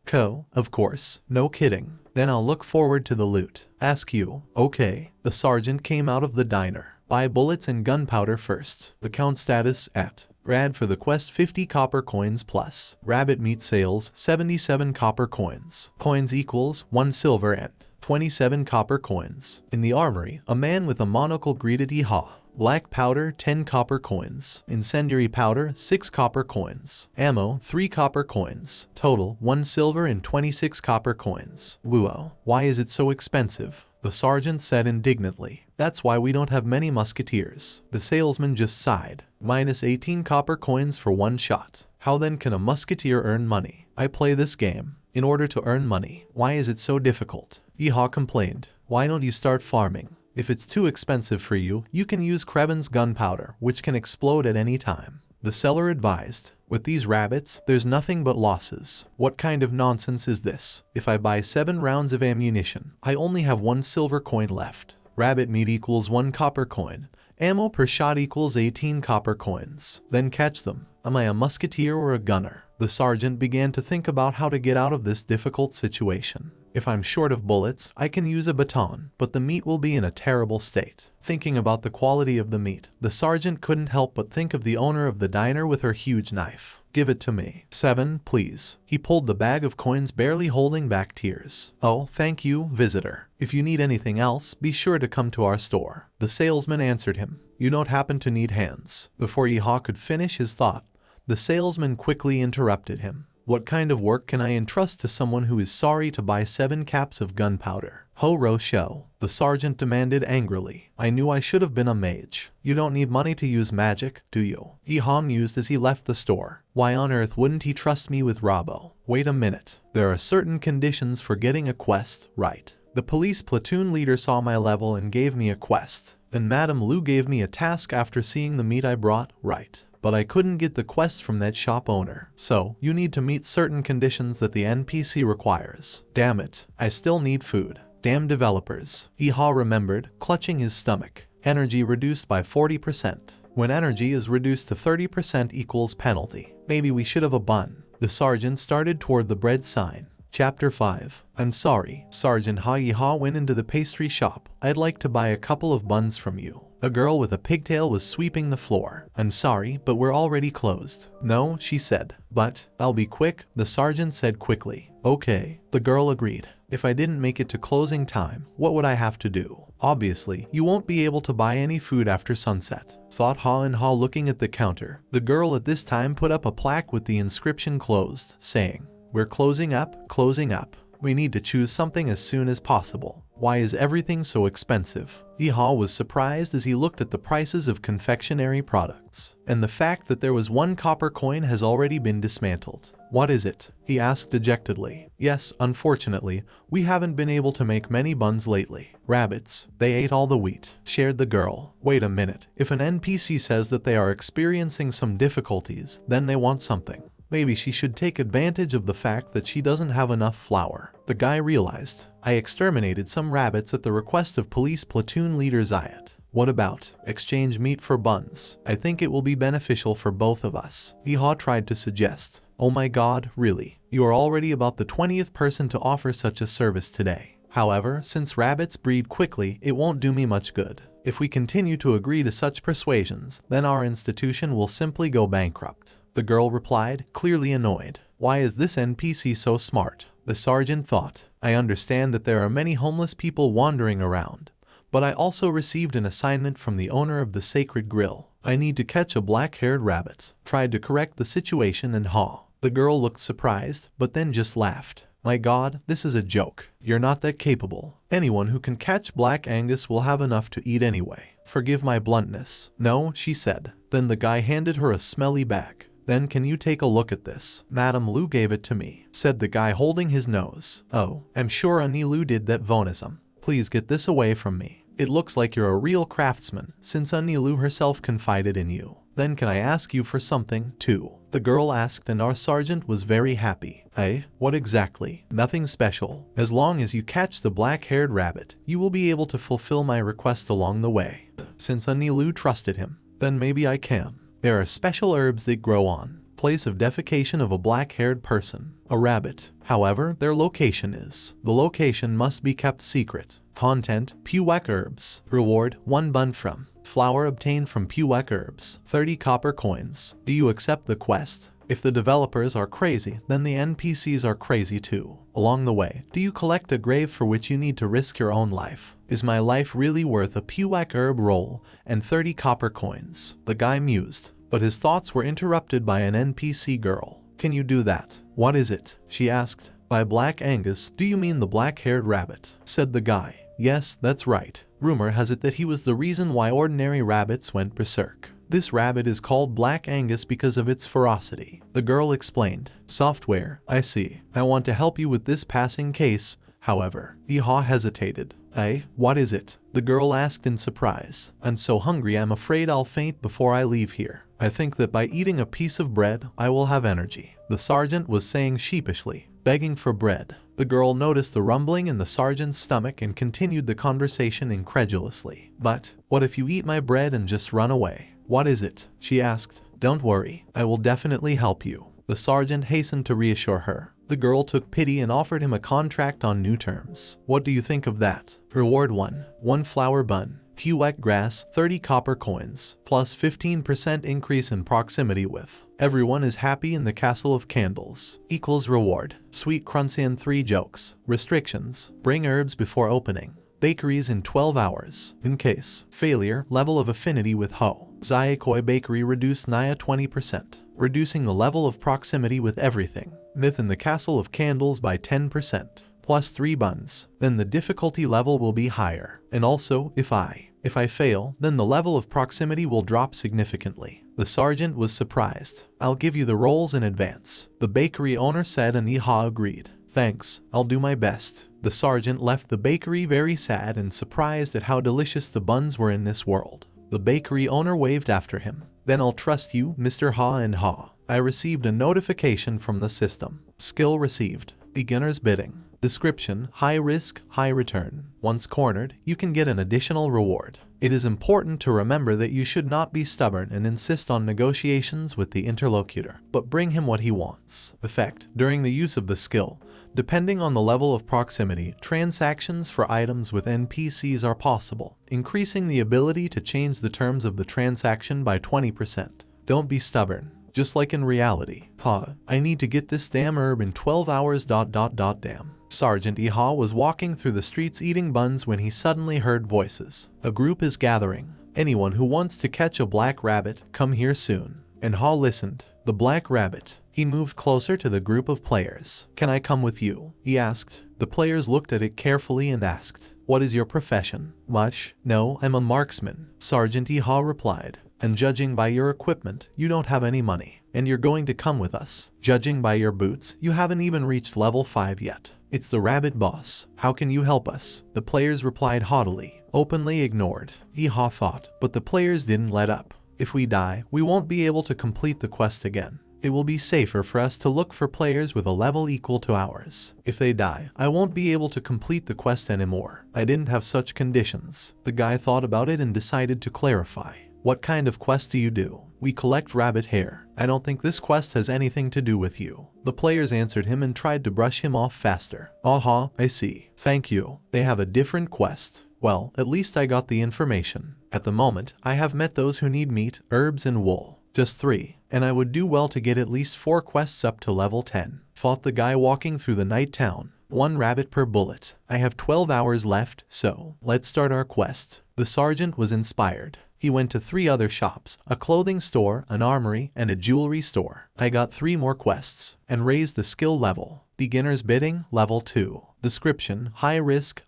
Of course. No kidding. Then I'll look forward to the loot. Ask you. Okay. The sergeant came out of the diner. Buy bullets and gunpowder first. The count status at. Rad for the quest 50 copper coins plus. Rabbit meat sales 77 copper coins. Coins equals 1 silver and 27 copper coins. In the armory, a man with a monocle greeted Yeehaw. Black powder 10 copper coins. Incendiary powder 6 copper coins. Ammo 3 copper coins. Total 1 silver and 26 copper coins. Whoa, why is it so expensive? The sergeant said indignantly. That's why we don't have many musketeers. The salesman just sighed. -18 copper coins for 1 shot. How then can a musketeer earn money? I play this game in order to earn money. Why is it so difficult? Yeehaw complained. Why don't you start farming? If it's too expensive for you, you can use Kreben's gunpowder, which can explode at any time. The seller advised. With these rabbits, there's nothing but losses. What kind of nonsense is this? If I buy 7 rounds of ammunition, I only have 1 silver coin left. Rabbit meat equals 1 copper coin. Ammo per shot equals 18 copper coins. Then catch them. Am I a musketeer or a gunner? The sergeant began to think about how to get out of this difficult situation. If I'm short of bullets, I can use a baton, but the meat will be in a terrible state. Thinking about the quality of the meat, the sergeant couldn't help but think of the owner of the diner with her huge knife. Give it to me. 7, please. He pulled the bag of coins, barely holding back tears. Oh, thank you, visitor. If you need anything else, be sure to come to our store. The salesman answered him. You don't happen to need hands. Before Yeehaw could finish his thought, the salesman quickly interrupted him. What kind of work can I entrust to someone who is sorry to buy 7 caps of gunpowder? Ho-ro show, the sergeant demanded angrily. I knew I should have been a mage. You don't need money to use magic, do you? Yeehaw mused as he left the store. Why on earth wouldn't he trust me with Robbo? Wait a minute. There are certain conditions for getting a quest, right? The police platoon leader saw my level and gave me a quest. Then Madam Lou gave me a task after seeing the meat I brought, right? But I couldn't get the quest from that shop owner. So, you need to meet certain conditions that the NPC requires. Damn it, I still need food. Damn developers. Yeehaw remembered, clutching his stomach. Energy reduced by 40%. When energy is reduced to 30% equals penalty. Maybe we should have a bun. The sergeant started toward the bread sign. Chapter 5. I'm sorry. Sergeant Yeehaw went into the pastry shop. I'd like to buy a couple of buns from you. A girl with a pigtail was sweeping the floor. I'm sorry, but we're already closed. No, she said. But, I'll be quick, the sergeant said quickly. Okay, the girl agreed. If I didn't make it to closing time, what would I have to do? Obviously, you won't be able to buy any food after sunset, thought Ha and Ha looking at the counter. The girl at this time put up a plaque with the inscription closed, saying, We're closing up, closing up. We need to choose something as soon as possible. Why is everything so expensive? Yeehaw was surprised as he looked at the prices of confectionery products, and the fact that there was 1 copper coin has already been dismantled. What is it? He asked dejectedly. Yes, unfortunately, we haven't been able to make many buns lately. Rabbits. They ate all the wheat, shared the girl. Wait a minute. If an NPC says that they are experiencing some difficulties, then they want something. Maybe she should take advantage of the fact that she doesn't have enough flour. The guy realized. I exterminated some rabbits at the request of police platoon leader Zayat. What about exchange meat for buns? I think it will be beneficial for both of us. Yeehaw tried to suggest. Oh my god, really? You are already about the 20th person to offer such a service today. However, since rabbits breed quickly, it won't do me much good. If we continue to agree to such persuasions, then our institution will simply go bankrupt. The girl replied, clearly annoyed. Why is this NPC so smart? The sergeant thought. I understand that there are many homeless people wandering around, but I also received an assignment from the owner of the Sacred Grill. I need to catch a black-haired rabbit. Tried to correct the situation and haw. The girl looked surprised, but then just laughed. My god, this is a joke. You're not that capable. Anyone who can catch Black Angus will have enough to eat anyway. Forgive my bluntness. No, she said. Then the guy handed her a smelly bag. Then can you take a look at this? Madame Lu gave it to me, said the guy holding his nose. Oh, I'm sure Anilu did that vonism. Please get this away from me. It looks like you're a real craftsman, since Anilu herself confided in you. Then can I ask you for something, too? The girl asked and our sergeant was very happy. Eh? What exactly? Nothing special. As long as you catch the black-haired rabbit, you will be able to fulfill my request along the way. Since Anilu trusted him, then maybe I can. There are special herbs that grow on place of defecation of a black-haired person, a rabbit. However, their location is. The location must be kept secret. Content, Pewek herbs. Reward, 1 bun from. Flour obtained from Pewek herbs. 30 copper coins. Do you accept the quest? If the developers are crazy, then the NPCs are crazy too. Along the way, do you collect a grave for which you need to risk your own life? Is my life really worth a Pewek herb roll and 30 copper coins? The guy mused, but his thoughts were interrupted by an NPC girl. Can you do that? What is it? She asked. By Black Angus, do you mean the black-haired rabbit? Said the guy. Yes, that's right. Rumor has it that he was the reason why ordinary rabbits went berserk. This rabbit is called Black Angus because of its ferocity. The girl explained. Software, I see. I want to help you with this passing case, however. Yeehaw hesitated. Eh? What is it? The girl asked in surprise. I'm so hungry I'm afraid I'll faint before I leave here. I think that by eating a piece of bread, I will have energy. The sergeant was saying sheepishly, begging for bread. The girl noticed the rumbling in the sergeant's stomach and continued the conversation incredulously. But, what if you eat my bread and just run away? What is it? She asked. Don't worry, I will definitely help you. The sergeant hastened to reassure her. The girl took pity and offered him a contract on new terms. What do you think of that? Reward 1 flour bun. Pewek grass, 30 copper coins, plus 15% increase in proximity with. Everyone is happy in the Castle of Candles. Equals reward. Sweet crunchy and 3 jokes. Restrictions. Bring herbs before opening. Bakeries in 12 hours. In case. Failure. Level of affinity with Ho. Zayakoi Bakery reduced Naya 20%. Reducing the level of proximity with everything. Myth in the Castle of Candles by 10%. Plus 3 buns. Then the difficulty level will be higher. And also, if I fail, then the level of proximity will drop significantly. The sergeant was surprised. I'll give you the rolls in advance. The bakery owner said and Yeehaw agreed. Thanks, I'll do my best. The sergeant left the bakery very sad and surprised at how delicious the buns were in this world. The bakery owner waved after him. Then I'll trust you, Mr. Ha and Ha. I received a notification from the system. Skill received. Beginner's bidding. Description, high risk, high return. Once cornered, you can get an additional reward. It is important to remember that you should not be stubborn and insist on negotiations with the interlocutor, but bring him what he wants. Effect, during the use of the skill, depending on the level of proximity, transactions for items with NPCs are possible, increasing the ability to change the terms of the transaction by 20%. Don't be stubborn. Just like in reality. I need to get this damn herb in 12 hours. Damn. Sergeant Yeehaw was walking through the streets eating buns when he suddenly heard voices. A group is gathering. Anyone who wants to catch a black rabbit, come here soon. And Ha listened. The black rabbit. He moved closer to the group of players. Can I come with you? He asked. The players looked at it carefully and asked, what is your profession? Much? No, I'm a marksman. Sergeant Yeehaw replied. And judging by your equipment, you don't have any money. And you're going to come with us. Judging by your boots, you haven't even reached level 5 yet. It's the rabbit boss. How can you help us? The players replied haughtily, openly ignored. Iha thought, but the players didn't let up. If we die, we won't be able to complete the quest again. It will be safer for us to look for players with a level equal to ours. If they die, I won't be able to complete the quest anymore. I didn't have such conditions. The guy thought about it and decided to clarify. What kind of quest do you do? We collect rabbit hair. I don't think this quest has anything to do with you. The players answered him and tried to brush him off faster. Aha, I see. Thank you. They have a different quest. Well, at least I got the information. At the moment, I have met those who need meat, herbs, and wool. Just 3. And I would do well to get at least 4 quests up to level 10. Thought the guy walking through the night town. 1 rabbit per bullet. I have 12 hours left, so let's start our quest. The sergeant was inspired. He went to 3 other shops, a clothing store, an armory, and a jewelry store. I got 3 more quests, and raised the skill level. Beginner's bidding, level 2. Description, high risk,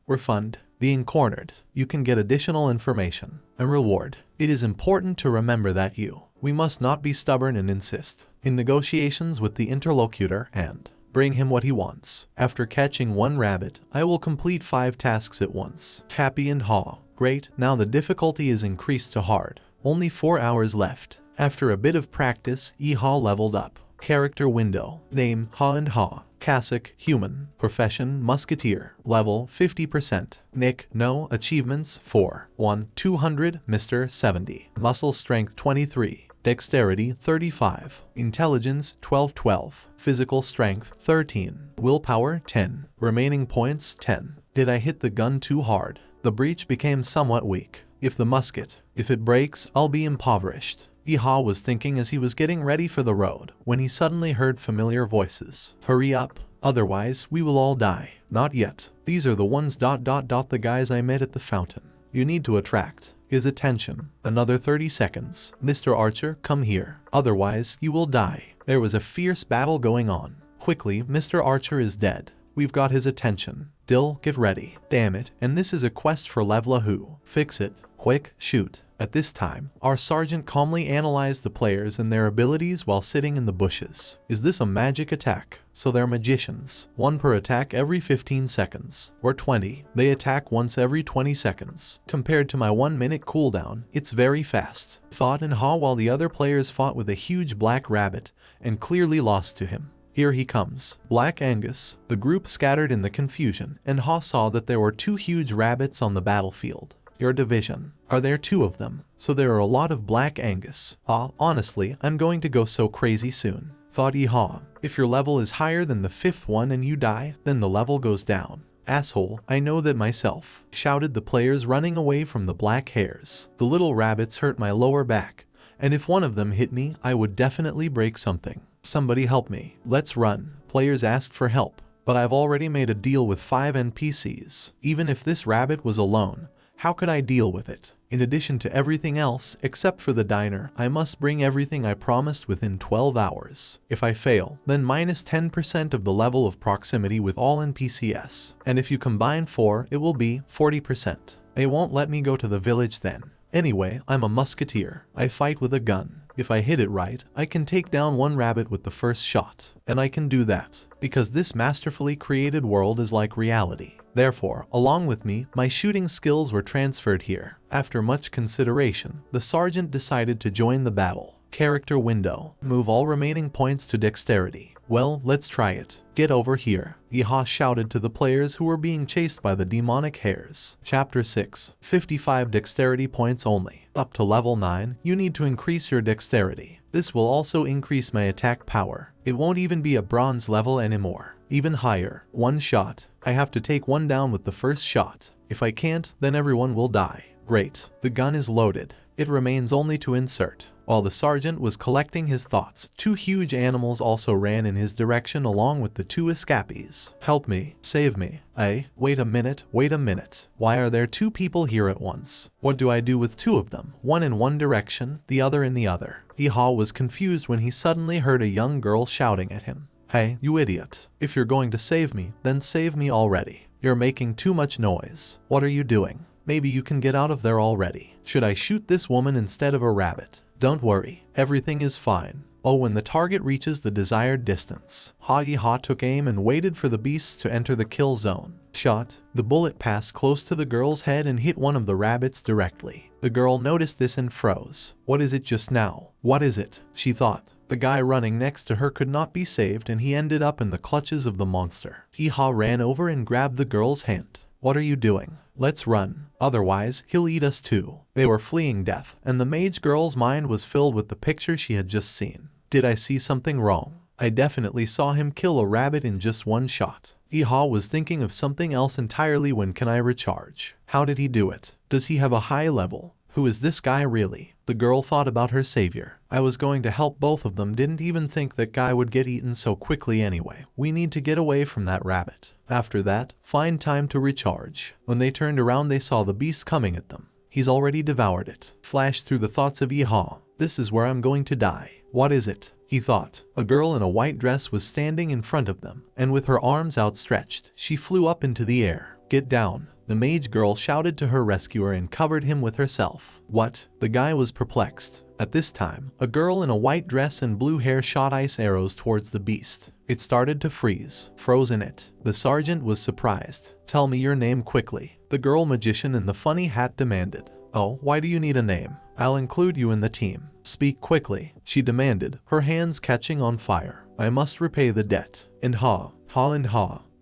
refund. Being cornered, you can get additional information. A reward. It is important to remember that we must not be stubborn and insist in negotiations with the interlocutor and bring him what he wants. After catching 1 rabbit, I will complete 5 tasks at once. Happy and haw. Great, now the difficulty is increased to hard. Only 4 hours left. After a bit of practice, Iha leveled up. Character window. Name, Ha and Ha. Cassock, human. Profession, musketeer. Level, 50%. Nick, no. Achievements, 4. 1, 200, Mr. 70. Muscle strength, 23. Dexterity, 35. Intelligence, 12. Physical strength, 13. Willpower, 10. Remaining points, 10. Did I hit the gun too hard? The breech became somewhat weak. If it breaks, I'll be impoverished. Iha was thinking as he was getting ready for the road, when he suddenly heard familiar voices. Hurry up, otherwise we will all die. Not yet. These are the ones ... the guys I met at the fountain. You need to attract his attention. Another 30 seconds. Mr. Archer, come here. Otherwise, you will die. There was a fierce battle going on. Quickly, Mr. Archer is dead. We've got his attention. Dill, get ready. Damn it, and this is a quest for Levlahu. Fix it. Quick, shoot. At this time, our sergeant calmly analyzed the players and their abilities while sitting in the bushes. Is this a magic attack? So they're magicians. 1 per attack every 15 seconds. Or 20. They attack once every 20 seconds. Compared to my 1-minute cooldown, it's very fast. Thought and Ha while the other players fought with a huge black rabbit and clearly lost to him. Here he comes. Black Angus. The group scattered in the confusion, and Ha saw that there were 2 huge rabbits on the battlefield. Your division. Are there 2 of them? So there are a lot of Black Angus. Honestly, I'm going to go so crazy soon. Thought Iha. If your level is higher than the 5th one and you die, then the level goes down. Asshole, I know that myself, shouted the players running away from the black hairs. The little rabbits hurt my lower back, and if one of them hit me, I would definitely break something. Somebody help me. Let's run. Players asked for help, but I've already made a deal with 5 NPCs. Even if this rabbit was alone, how could I deal with it? In addition to everything else, except for the diner, I must bring everything I promised within 12 hours. If I fail, then minus 10% of the level of proximity with all NPCs. And if you combine 4, it will be 40%. They won't let me go to the village then. Anyway, I'm a musketeer. I fight with a gun. If I hit it right, I can take down 1 rabbit with the first shot. And I can do that, because this masterfully created world is like reality. Therefore, along with me, my shooting skills were transferred here. After much consideration, the sergeant decided to join the battle. Character window. Move all remaining points to dexterity. Well, let's try it. Get over here. Iha shouted to the players who were being chased by the demonic hares. Chapter 6. 55 dexterity points only. Up to level 9, you need to increase your dexterity. This will also increase my attack power. It won't even be a bronze level anymore. Even higher. 1 shot. I have to take 1 down with the first shot. If I can't, then everyone will die. Great. The gun is loaded. It remains only to insert. While the sergeant was collecting his thoughts, 2 huge animals also ran in his direction along with the 2 escapees. Help me. Save me. Wait a minute. Why are there 2 people here at once? What do I do with 2 of them? One in one direction, the other in the other. Iha was confused when he suddenly heard a young girl shouting at him. Hey, you idiot. If you're going to save me, then save me already. You're making too much noise. What are you doing? Maybe you can get out of there already. Should I shoot this woman instead of a rabbit? Don't worry, everything is fine. Oh, when the target reaches the desired distance, Ha took aim and waited for the beasts to enter the kill zone. Shot. The bullet passed close to the girl's head and hit one of the rabbits directly. The girl noticed this and froze. What is it just now? What is it? She thought. The guy running next to her could not be saved and he ended up in the clutches of the monster. Ha ran over and grabbed the girl's hand. What are you doing? Let's run. Otherwise, he'll eat us too. They were fleeing death, and the mage girl's mind was filled with the picture she had just seen. Did I see something wrong? I definitely saw him kill a rabbit in just one shot. Ha was thinking of something else entirely. When can I recharge? How did he do it? Does he have a high level? Who is this guy really? The girl thought about her savior. I was going to help both of them, didn't even think that guy would get eaten so quickly anyway. We need to get away from that rabbit. After that, find time to recharge. When they turned around they saw the beast coming at them. He's already devoured it. Flashed through the thoughts of Ha. This is where I'm going to die. What is it? He thought. A girl in a white dress was standing in front of them, and with her arms outstretched, she flew up into the air. Get down. The mage girl shouted to her rescuer and covered him with herself. What? The guy was perplexed. At this time, a girl in a white dress and blue hair shot ice arrows towards the beast. It started to freeze, frozen it. The sergeant was surprised. Tell me your name quickly, the girl magician in the funny hat demanded. Oh, why do you need a name? I'll include you in the team. Speak quickly, she demanded, her hands catching on fire. I must repay the debt. And Ha.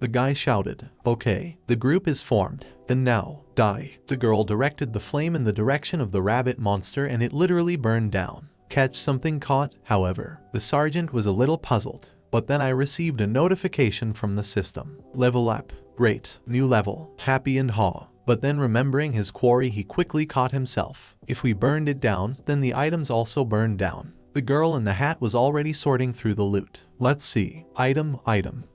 The guy shouted. Okay, the group is formed. And now, die. The girl directed the flame in the direction of the rabbit monster and it literally burned down. Catch something caught, however. The sergeant was a little puzzled. But then I received a notification from the system. Level up. Great. New level. Happy and Ha. But then remembering his quarry he quickly caught himself. If we burned it down, then the items also burned down. The girl in the hat was already sorting through the loot. Let's see. Item.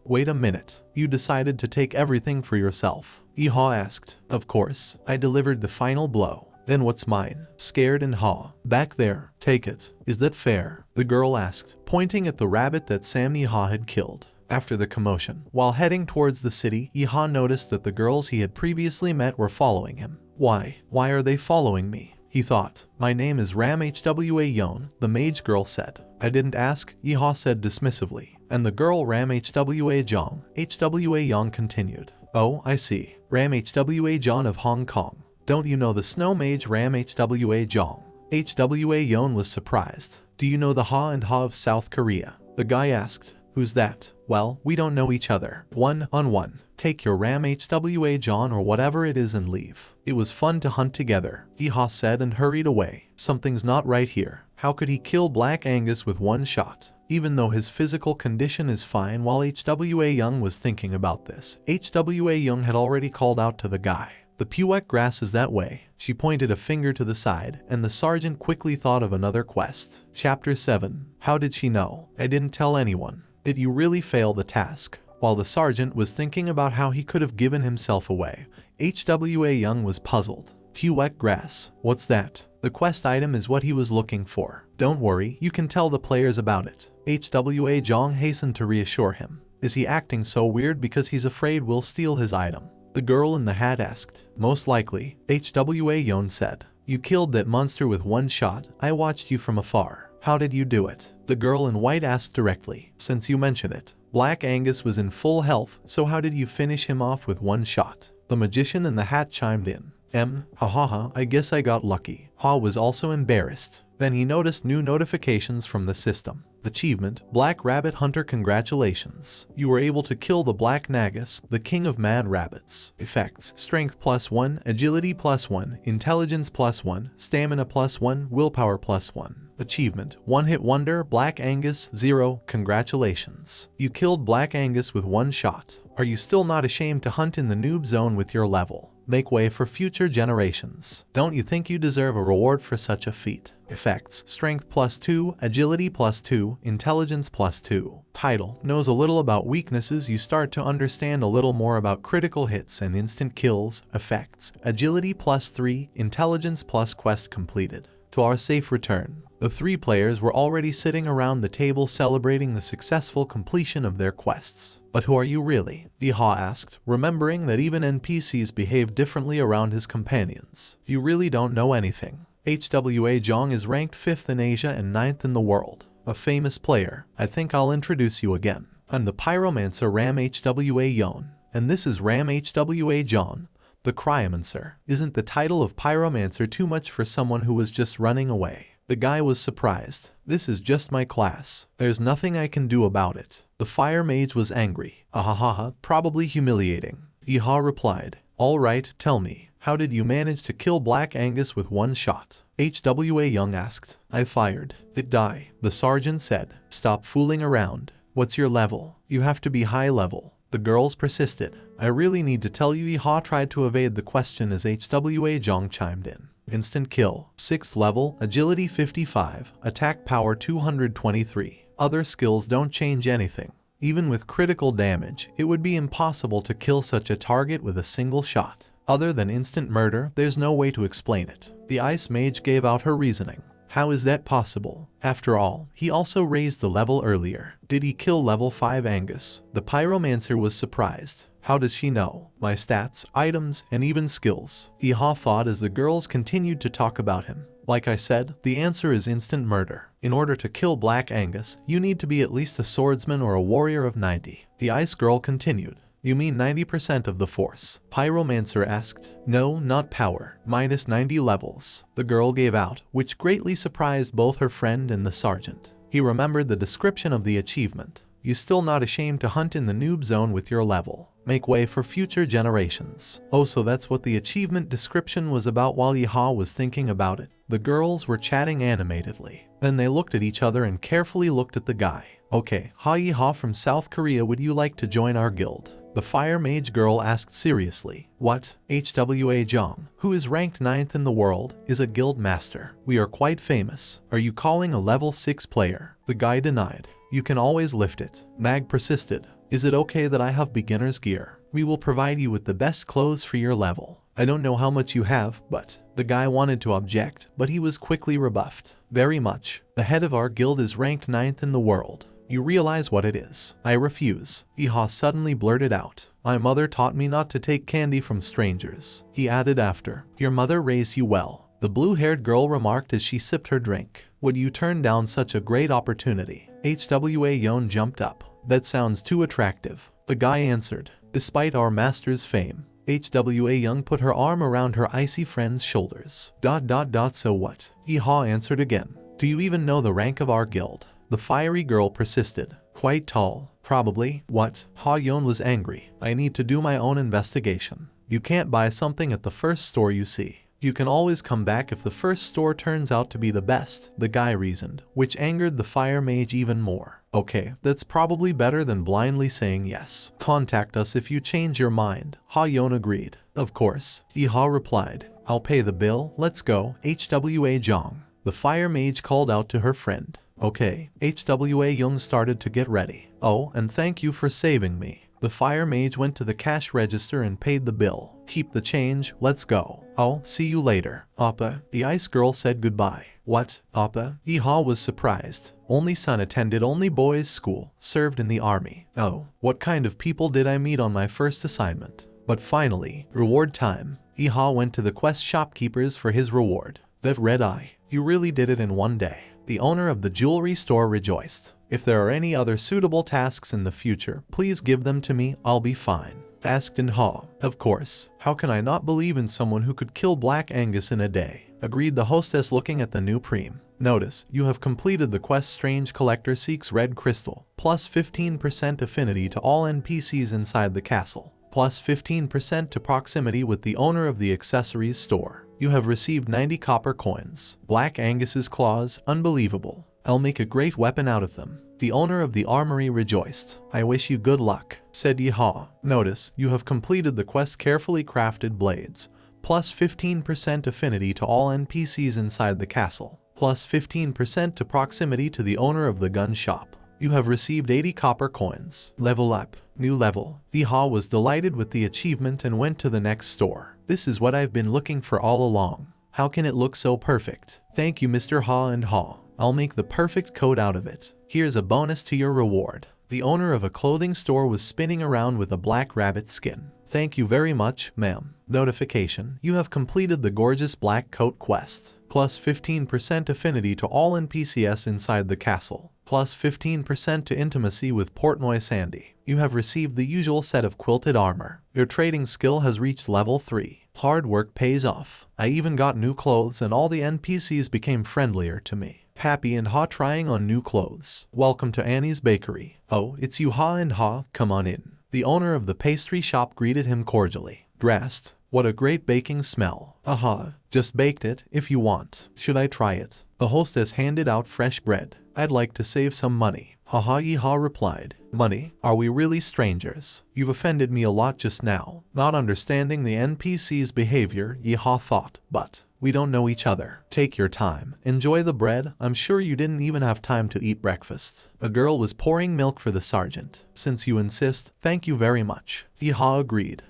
Wait a minute. You decided to take everything for yourself? Ha asked. Of course. I delivered the final blow. Then what's mine? Scared and Ha. Back there. Take it. Is that fair? The girl asked, pointing at the rabbit that Ha had killed. After the commotion, while heading towards the city, Ha noticed that the girls he had previously met were following him. Why are they following me? He thought. My name is Ram-Hwa Yon, the mage girl said. I didn't ask, Ha said dismissively. And the girl Ram-Hwa Jong, Hwa Yon continued. Oh, I see. Ram-Hwa Jong of Hong Kong. Don't you know the snow mage Ram-Hwa Jong? Hwa Yon was surprised. Do you know the Ha and Ha of South Korea? The guy asked. Who's that? Well, we don't know each other. 1-on-1. Take your Ram-Hwa Jong or whatever it is and leave. It was fun to hunt together, Ha said and hurried away. Something's not right here. How could he kill Black Angus with one shot? Even though his physical condition is fine. While Hwa Young was thinking about this, Hwa Young had already called out to the guy. The Puek grass is that way. She pointed a finger to the side, and the sergeant quickly thought of another quest. Chapter 7. How did she know? I didn't tell anyone. Did you really fail the task? While the sergeant was thinking about how he could have given himself away, Hwa Young was puzzled. Puek grass. What's that? The quest item is what he was looking for. Don't worry, you can tell the players about it. Hwa Jong hastened to reassure him. Is he acting so weird because he's afraid we'll steal his item? The girl in the hat asked. Most likely, Hwa Young said. You killed that monster with one shot. I watched you from afar. How did you do it? The girl in white asked directly. Since you mention it, Black Angus was in full health, so how did you finish him off with one shot? The magician in the hat chimed in. I guess I got lucky. Ha was also embarrassed. Then he noticed new notifications from the system. Achievement, Black Rabbit Hunter. Congratulations. You were able to kill the Black Nagus, the king of mad rabbits. Effects, Strength +1, Agility +1, Intelligence +1, Stamina +1, Willpower +1. Achievement, One Hit Wonder, Black Angus 0. Congratulations. You killed Black Angus with one shot. Are you still not ashamed to hunt in the noob zone with your level? Make way for future generations. Don't you think you deserve a reward for such a feat? Effects, Strength +2, Agility +2, Intelligence +2. Title, knows a little about weaknesses. You start to understand a little more about critical hits and instant kills. Effects, Agility +3, Intelligence + quest completed. To our safe return. The 3 players were already sitting around the table celebrating the successful completion of their quests. But who are you really? Yeehaw asked, remembering that even NPCs behave differently around his companions. You really don't know anything. HWA Jong is ranked 5th in Asia and 9th in the world. A famous player. I think I'll introduce you again. I'm the pyromancer Ram HWA Yon. And this is Ram HWA John, the cryomancer. Isn't the title of pyromancer too much for someone who was just running away? The guy was surprised. This is just my class. There's nothing I can do about it. The fire mage was angry. Ahahaha, probably humiliating. Yeehaw replied, alright, tell me, how did you manage to kill Black Angus with 1 shot? HWA Young asked. I fired. It died. The sergeant said, stop fooling around. What's your level? You have to be high level. The girls persisted. I really need to tell you. Yeehaw tried to evade the question as HWA Jong chimed in. Instant kill. 6th level, agility 55, attack power 223. Other skills don't change anything. Even with critical damage, it would be impossible to kill such a target with a single shot. Other than instant murder, there's no way to explain it. The ice mage gave out her reasoning. How is that possible? After all, he also raised the level earlier. Did he kill level 5 Angus? The pyromancer was surprised. How does she know? My stats, items, and even skills. Yeehaw thought as the girls continued to talk about him. Like I said, the answer is instant murder. In order to kill Black Angus, you need to be at least a swordsman or a warrior of 90. The ice girl continued. You mean 90% of the force? Pyromancer asked. No, not power. Minus 90 levels. The girl gave out, which greatly surprised both her friend and the sergeant. He remembered the description of the achievement. You still not ashamed to hunt in the noob zone with your level. Make way for future generations. Oh, so that's what the achievement description was about. While Yeehaw was thinking about it, the girls were chatting animatedly. Then they looked at each other and carefully looked at the guy. Okay, Yeehaw from South Korea, would you like to join our guild? The fire mage girl asked seriously. What? HWA Jong, who is ranked 9th in the world, is a guild master. We are quite famous. Are you calling a level 6 player? The guy denied. You can always lift it. Mag persisted. Is it okay that I have beginner's gear? We will provide you with the best clothes for your level. I don't know how much you have, but... The guy wanted to object, but he was quickly rebuffed. Very much. The head of our guild is ranked 9th in the world. You realize what it is. I refuse. Yeehaw suddenly blurted out. My mother taught me not to take candy from strangers. He added after. Your mother raised you well. The blue-haired girl remarked as she sipped her drink. Would you turn down such a great opportunity? HWA Yon jumped up. That sounds too attractive. The guy answered. Despite our master's fame. HWA Young put her arm around her icy friend's shoulders. So what? Yeehaw answered again. Do you even know the rank of our guild? The fiery girl persisted. Quite tall. Probably. What? Ha Yon was angry. I need to do my own investigation. You can't buy something at the first store you see. You can always come back if the first store turns out to be the best, the guy reasoned, which angered the fire mage even more. Okay, that's probably better than blindly saying yes. Contact us if you change your mind. Ha Yon agreed. Of course. Yeehaw replied. I'll pay the bill. Let's go. HWA Jong. The fire mage called out to her friend. Okay, HWA Young started to get ready. Oh, and thank you for saving me. The fire mage went to the cash register and paid the bill. Keep the change, let's go. Oh, see you later. Appa, the ice girl said goodbye. What? Appa? Yeehaw was surprised. Only son attended only boys' school, served in the army. Oh, what kind of people did I meet on my first assignment? But finally, reward time. Yeehaw went to the quest shopkeepers for his reward. That red eye. You really did it in one day. The owner of the jewelry store rejoiced. If there are any other suitable tasks in the future, please give them to me, I'll be fine. Asked in Haw. Of course. How can I not believe in someone who could kill Black Angus in a day? Agreed the hostess looking at the new preem. Notice, you have completed the quest Strange Collector Seeks Red Crystal, plus 15% affinity to all NPCs inside the castle, plus 15% to proximity with the owner of the accessories store. You have received 90 copper coins. Black Angus's claws, unbelievable. I'll make a great weapon out of them. The owner of the armory rejoiced. I wish you good luck, said Yeehaw. Notice, you have completed the quest Carefully Crafted Blades, plus 15% affinity to all NPCs inside the castle, plus 15% to proximity to the owner of the gun shop. You have received 80 copper coins. Level up. New level. Yeehaw was delighted with the achievement and went to the next store. This is what I've been looking for all along. How can it look so perfect? Thank you Mr. Ha and Ha. I'll make the perfect coat out of it. Here's a bonus to your reward. The owner of a clothing store was spinning around with a black rabbit skin. Thank you very much, ma'am. Notification: you have completed the gorgeous black coat quest. Plus 15% affinity to all NPCs inside the castle. Plus 15% to intimacy with Portnoy Sandy. You have received the usual set of quilted armor. Your trading skill has reached level 3. Hard work pays off. I even got new clothes and all the NPCs became friendlier to me. Happy and Ha trying on new clothes. Welcome to Annie's Bakery. Oh, it's you Ha and Ha, come on in. The owner of the pastry shop greeted him cordially. Dressed. What a great baking smell. Aha, just baked it if you want. Should I try it? The hostess handed out fresh bread. I'd like to save some money. Haha, Yeehaw replied. Money? Are we really strangers? You've offended me a lot just now. Not understanding the NPC's behavior, Yeehaw thought, but we don't know each other. Take your time. Enjoy the bread. I'm sure you didn't even have time to eat breakfast. A girl was pouring milk for the sergeant. Since you insist, thank you very much. Yeehaw agreed.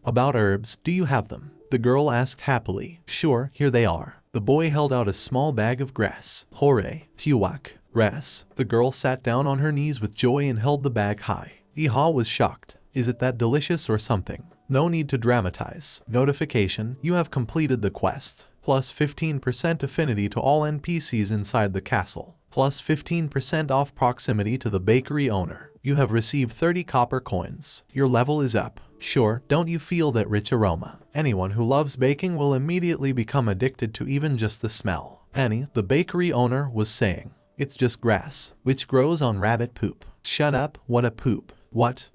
About herbs, do you have them? The girl asked happily. Sure, here they are. The boy held out a small bag of grass. Hooray, Huwak. Grass. The girl sat down on her knees with joy and held the bag high. Yeehaw was shocked. Is it that delicious or something? No need to dramatize. Notification: you have completed the quest. Plus 15% affinity to all NPCs inside the castle. Plus 15% off proximity to the bakery owner. You have received 30 copper coins. Your level is up. Sure, don't you feel that rich aroma? Anyone who loves baking will immediately become addicted to even just the smell. Annie, the bakery owner, was saying. It's just grass, which grows on rabbit poop. Shut up, what a poop. What?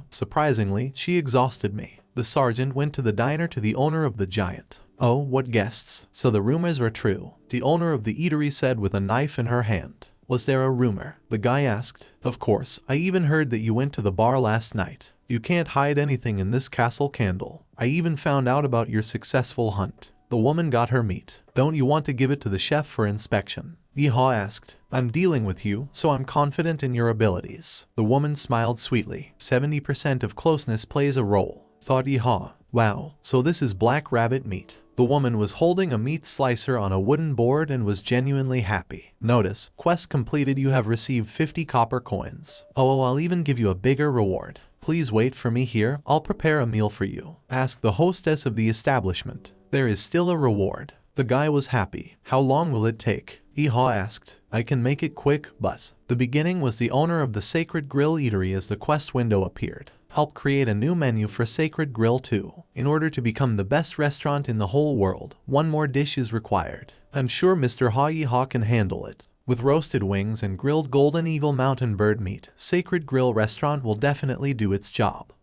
Surprisingly, she exhausted me. The sergeant went to the diner to the owner of the giant. Oh, what guests. So the rumors were true. The owner of the eatery said with a knife in her hand. Was there a rumor? The guy asked. Of course, I even heard that you went to the bar last night. You can't hide anything in this castle, Candle. I even found out about your successful hunt. The woman got her meat. Don't you want to give it to the chef for inspection? Yeehaw asked. I'm dealing with you, so I'm confident in your abilities. The woman smiled sweetly. 70% of closeness plays a role, thought Yeehaw. Wow, so this is black rabbit meat. The woman was holding a meat slicer on a wooden board and was genuinely happy. Notice, quest completed, you have received 50 copper coins. Oh, I'll even give you a bigger reward. Please wait for me here, I'll prepare a meal for you. Ask the hostess of the establishment. There is still a reward. The guy was happy. How long will it take? Yeehaw asked. I can make it quick, but the beginning was the owner of the Sacred Grill Eatery as the quest window appeared. Help create a new menu for Sacred Grill 2. In order to become the best restaurant in the whole world, one more dish is required. I'm sure Mr. Yeehaw can handle it. With roasted wings and grilled Golden Eagle mountain bird meat, Sacred Grill Restaurant will definitely do its job.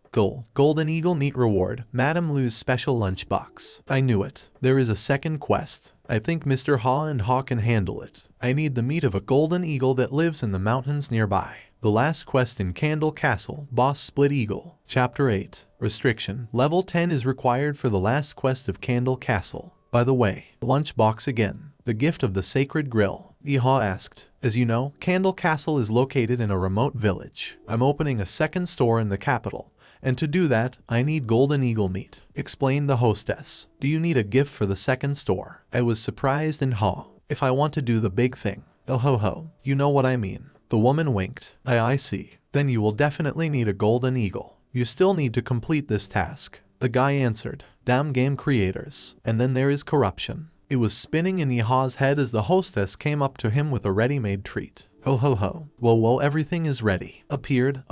Golden Eagle meat reward, Madame Lou's special lunchbox. I knew it. There is a second quest. I think Mr. Ha and Ha can handle it. I need the meat of a golden eagle that lives in the mountains nearby. The last quest in Candle Castle, Boss Split Eagle. Chapter 8. Restriction. Level 10 is required for the last quest of Candle Castle. By the way, lunchbox again. The gift of the Sacred Grill. Yeehaw asked. As you know, Candle Castle is located in a remote village. I'm opening a second store in the capital. And to do that, I need Golden Eagle meat, explained the hostess. Do you need a gift for the second store? I was surprised and if I want to do the big thing. Oh ho ho, you know what I mean. The woman winked. I see. Then you will definitely need a Golden Eagle. You still need to complete this task. The guy answered. Damn game creators. And then there is corruption. It was spinning in Yeehaw's head as the hostess came up to him with a ready-made treat. Ho ho ho. Whoa, everything is ready. Appeared.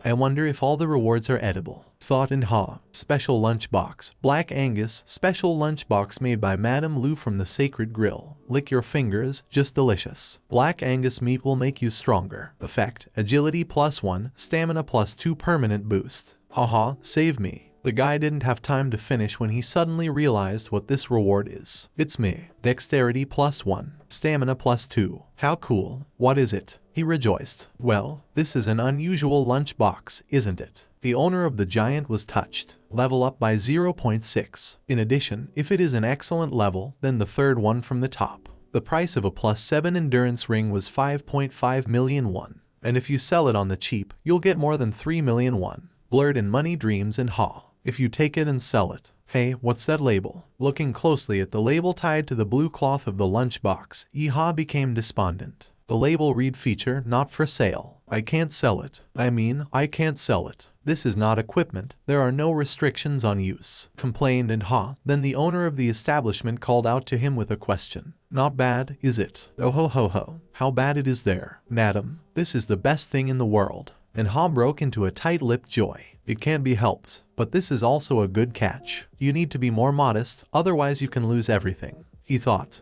I wonder if all the rewards are edible. Thought in Ha. Special lunchbox. Black Angus. Special lunchbox made by Madame Lou from the Sacred Grill. Lick your fingers. Just delicious. Black Angus meat will make you stronger. Effect. Agility +1. Stamina +2 permanent boost. Haha, save me. The guy didn't have time to finish when he suddenly realized what this reward is. It's me. Dexterity +1. Stamina +2. How cool. What is it? He rejoiced. Well, this is an unusual lunchbox, isn't it? The owner of the giant was touched. Level up by 0.6. In addition, if it is an excellent level, then the third one from the top. The price of a +7 endurance ring was 5.5 million won. And if you sell it on the cheap, you'll get more than 3 million won. Blurred in money dreams and Ha. If you take it and sell it, Hey, what's that label? Looking closely at the label tied to the blue cloth of the lunchbox, Yeehaw became despondent. The label read feature not for sale. I can't sell it. I can't sell it. This is not equipment. There are no restrictions on use, complained and Ha. Then the owner of the establishment called out to him with a question. Not bad, is it? Oh ho ho ho. How bad it is there. Madam, this is the best thing in the world. And Ha broke into a tight-lipped joy. It can't be helped. But this is also a good catch. You need to be more modest, otherwise you can lose everything, he thought.